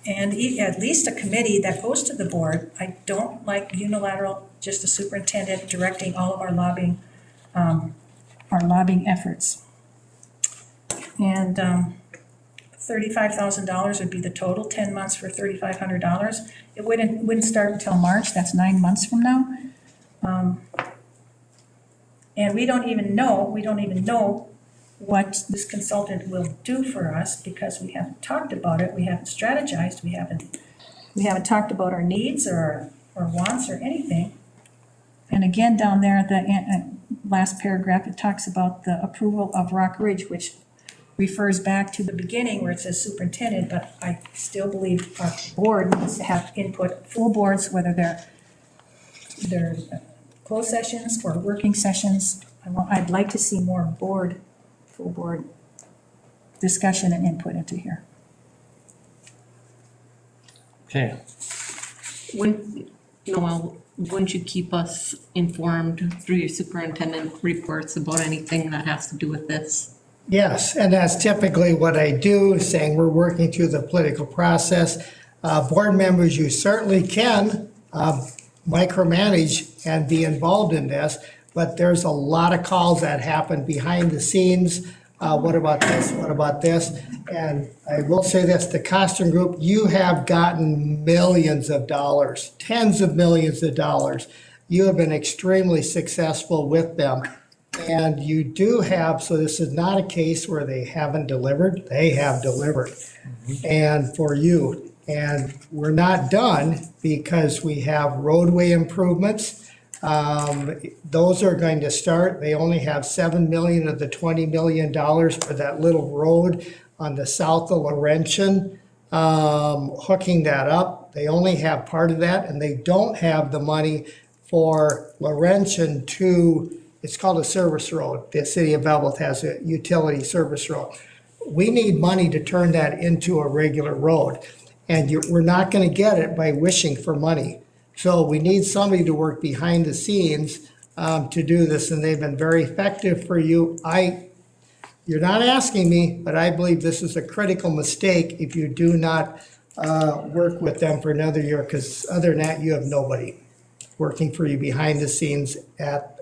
And at least a committee that goes to the board. I don't like unilateral, just the superintendent directing all of our lobbying efforts. And $35,000 would be the total, 10 months for $3,500. It wouldn't start until March, that's 9 months from now. And we don't even know what this consultant will do for us, because we haven't talked about it, we haven't strategized, we haven't talked about our needs or wants or anything. And again, down there, the last paragraph, it talks about the approval of Rock Ridge, which refers back to the beginning where it says superintendent, but I still believe our board needs to have input, full boards, whether they're closed sessions or working sessions. I'd like to see more full board discussion and input into here. Okay, Noel, wouldn't you keep us informed through your superintendent reports about anything that has to do with this? Yes, and that's typically what I do, saying we're working through the political process. Board members, you certainly can micromanage and be involved in this, but there's a lot of calls that happen behind the scenes. What about this? What about this? And I will say this, the Costin Group, you have gotten millions of dollars, tens of millions of dollars. You have been extremely successful with them. And you do have, so this is not a case where they haven't delivered, they have delivered. And for you, and we're not done because we have roadway improvements. Those are going to start. They only have $7 million of the $20 million for that little road on the south of Laurentian, hooking that up. They only have part of that, and they don't have the money for Laurentian to, it's called a service road. The city of Belleville has a utility service road. We need money to turn that into a regular road. And we're not going to get it by wishing for money. So we need somebody to work behind the scenes to do this, and they've been very effective for you. You're not asking me, but I believe this is a critical mistake if you do not work with them for another year, because other than that, you have nobody working for you behind the scenes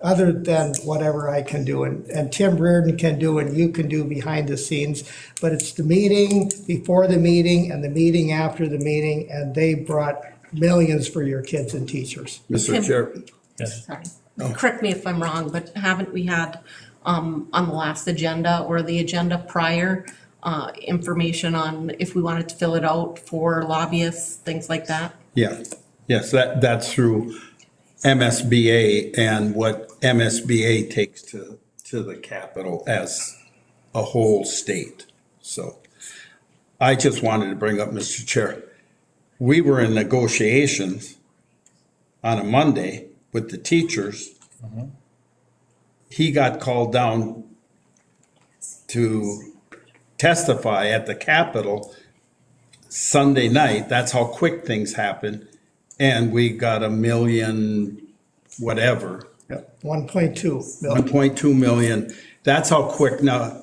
other than whatever I can do and Tim Reardon can do and you can do behind the scenes. But it's the meeting before the meeting and the meeting after the meeting, and they brought millions for your kids and teachers. Mr. Chair. yes. Sorry. Correct me if I'm wrong, but haven't we had on the last agenda or the agenda prior information on if we wanted to fill it out for lobbyists, things like that? Yeah, yes, that's through MSBA and what MSBA takes to the capital as a whole state. So I just wanted to bring up, Mr. Chair, we were in negotiations on a Monday with the teachers. He got called down to testify at the Capitol Sunday night. That's how quick things happen. And we got $1 million, whatever. 1.2 million. 1.2 million. That's how quick. Now,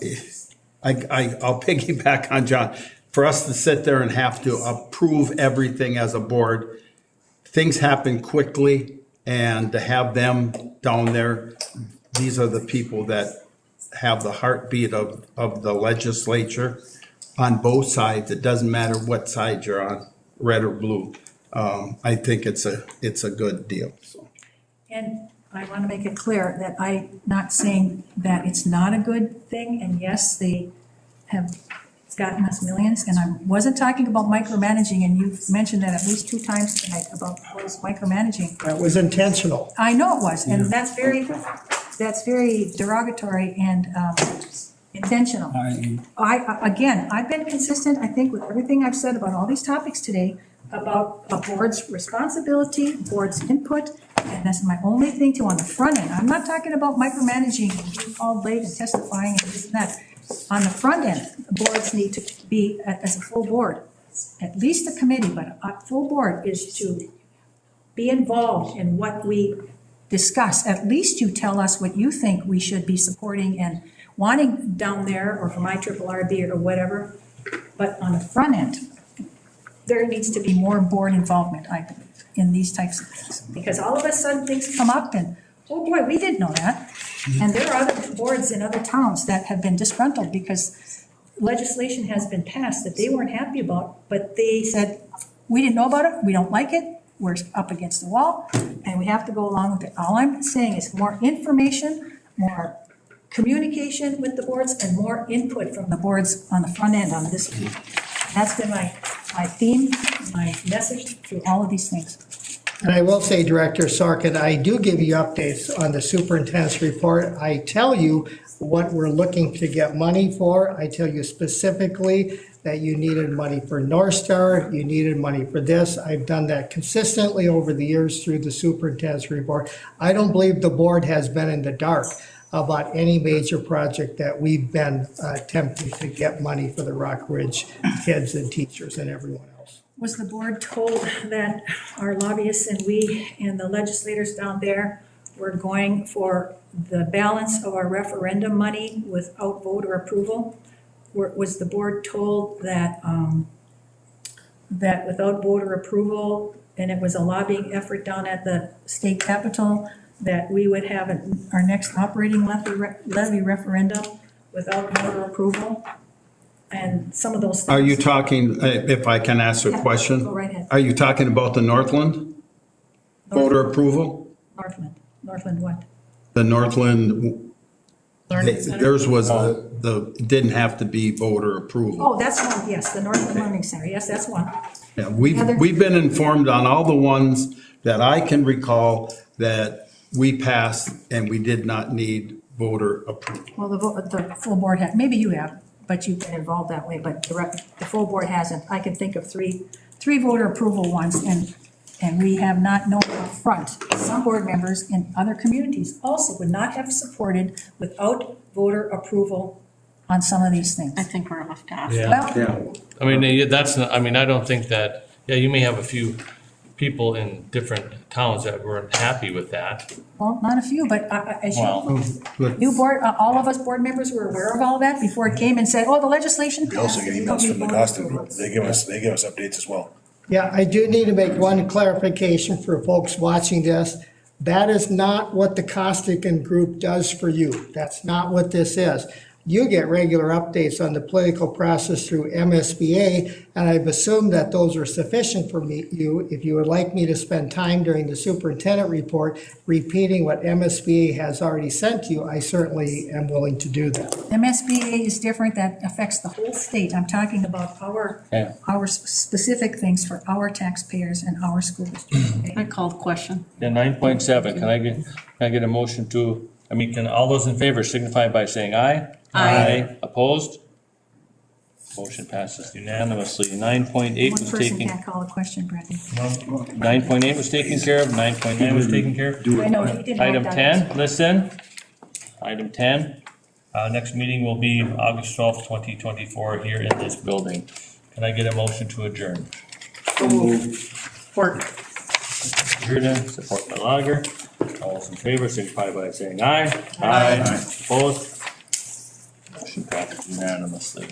I'll piggyback on John. For us to sit there and have to approve everything as a board, things happen quickly, and to have them down there, these are the people that have the heartbeat of the legislature on both sides. It doesn't matter what side you're on, red or blue. I think it's a good deal. So. And I want to make it clear that I'm not saying that it's not a good thing, and yes, they have gotten us millions, and I wasn't talking about micromanaging, and you've mentioned that at least 2 times tonight about what's micromanaging. That was intentional. I know it was, and that's very derogatory and intentional. I've been consistent, I think, with everything I've said about all these topics today, about a board's responsibility, board's input, and that's my only thing too on the front end. I'm not talking about micromanaging and being called late and testifying and this and that. On the front end, boards need to be, as a full board, at least a committee, but a full board is to be involved in what we discuss. At least you tell us what you think we should be supporting and wanting down there, or for my RRRB or whatever. But on the front end, there needs to be more board involvement, I believe, in these types of things. Because all of a sudden things come up and, oh boy, we didn't know that. And there are other boards in other towns that have been disgruntled because legislation has been passed that they weren't happy about, but they said, we didn't know about it, we don't like it, we're up against the wall, and we have to go along with it. All I'm saying is more information, more communication with the boards and more input from the boards on the front end on this. That's been my theme, my message through all of these things. And I will say, Director Sorkin, I do give you updates on the superintendent's report. I tell you what we're looking to get money for. I tell you specifically that you needed money for North Star, you needed money for this. I've done that consistently over the years through the superintendent's report. I don't believe the board has been in the dark about any major project that we've been attempting to get money for the Rock Ridge kids and teachers and everyone else. Was the board told that our lobbyists and we and the legislators down there were going for the balance of our referendum money without voter approval? Was the board told that, that without voter approval, and it was a lobbying effort down at the state capitol, that we would have our next operating levy referendum without voter approval? And some of those things. Are you talking, if I can ask a Yeah, question? go right ahead. Are you talking about the Northland voter approval? Northland what? The Northland, Learning Center? theirs was didn't have to be voter approval. Oh, that's one, yes, the Northland Learning Center, yes, that's one. Yeah, we've been informed on all the ones that I can recall that we passed and we did not need voter approval. Well, the full board had, maybe you have, but you've been involved that way, but the full board hasn't. I can think of three voter approval ones, and we have not known upfront. Some board members in other communities also would not have supported without voter approval on some of these things. I think we're left out. Yeah. Well, I mean, that's not, I mean, I don't think that, yeah, you may have a few people in different towns that weren't happy with that. well, not a few, but as Well, you board, all of us board members were aware of all that before it came and said, oh, the legislation We also passed. get We don't emails need from the voter Gostin approval." group. They give us updates as well. Yeah, I do need to make one clarification for folks watching this. That is not what the Costigan Group does for you. That's not what this is. You get regular updates on the political process through MSBA, and I've assumed that those are sufficient for you. If you would like me to spend time during the superintendent report repeating what MSBA has already sent you, I certainly am willing to do that. MSBA is different, that affects the whole state. I'm talking about Yeah. our specific things for our taxpayers and our school district. I called question. yeah, 9.7, can I get a motion to, I mean, can all those in favor signify by saying aye? Aye. Opposed? Motion passes unanimously. 9.8 One was person taken, can't call a question, Bradley. 9.8 was taken care of, 9.9 was taken care of. I know, he didn't. Item write that. 10, listen. Item 10, next meeting will be August 12th, 2024 here in this building. Can I get a motion to adjourn? Support. Reardon, support by Lager. All those in favor signify by saying aye. Aye. Opposed? Motion passes unanimously.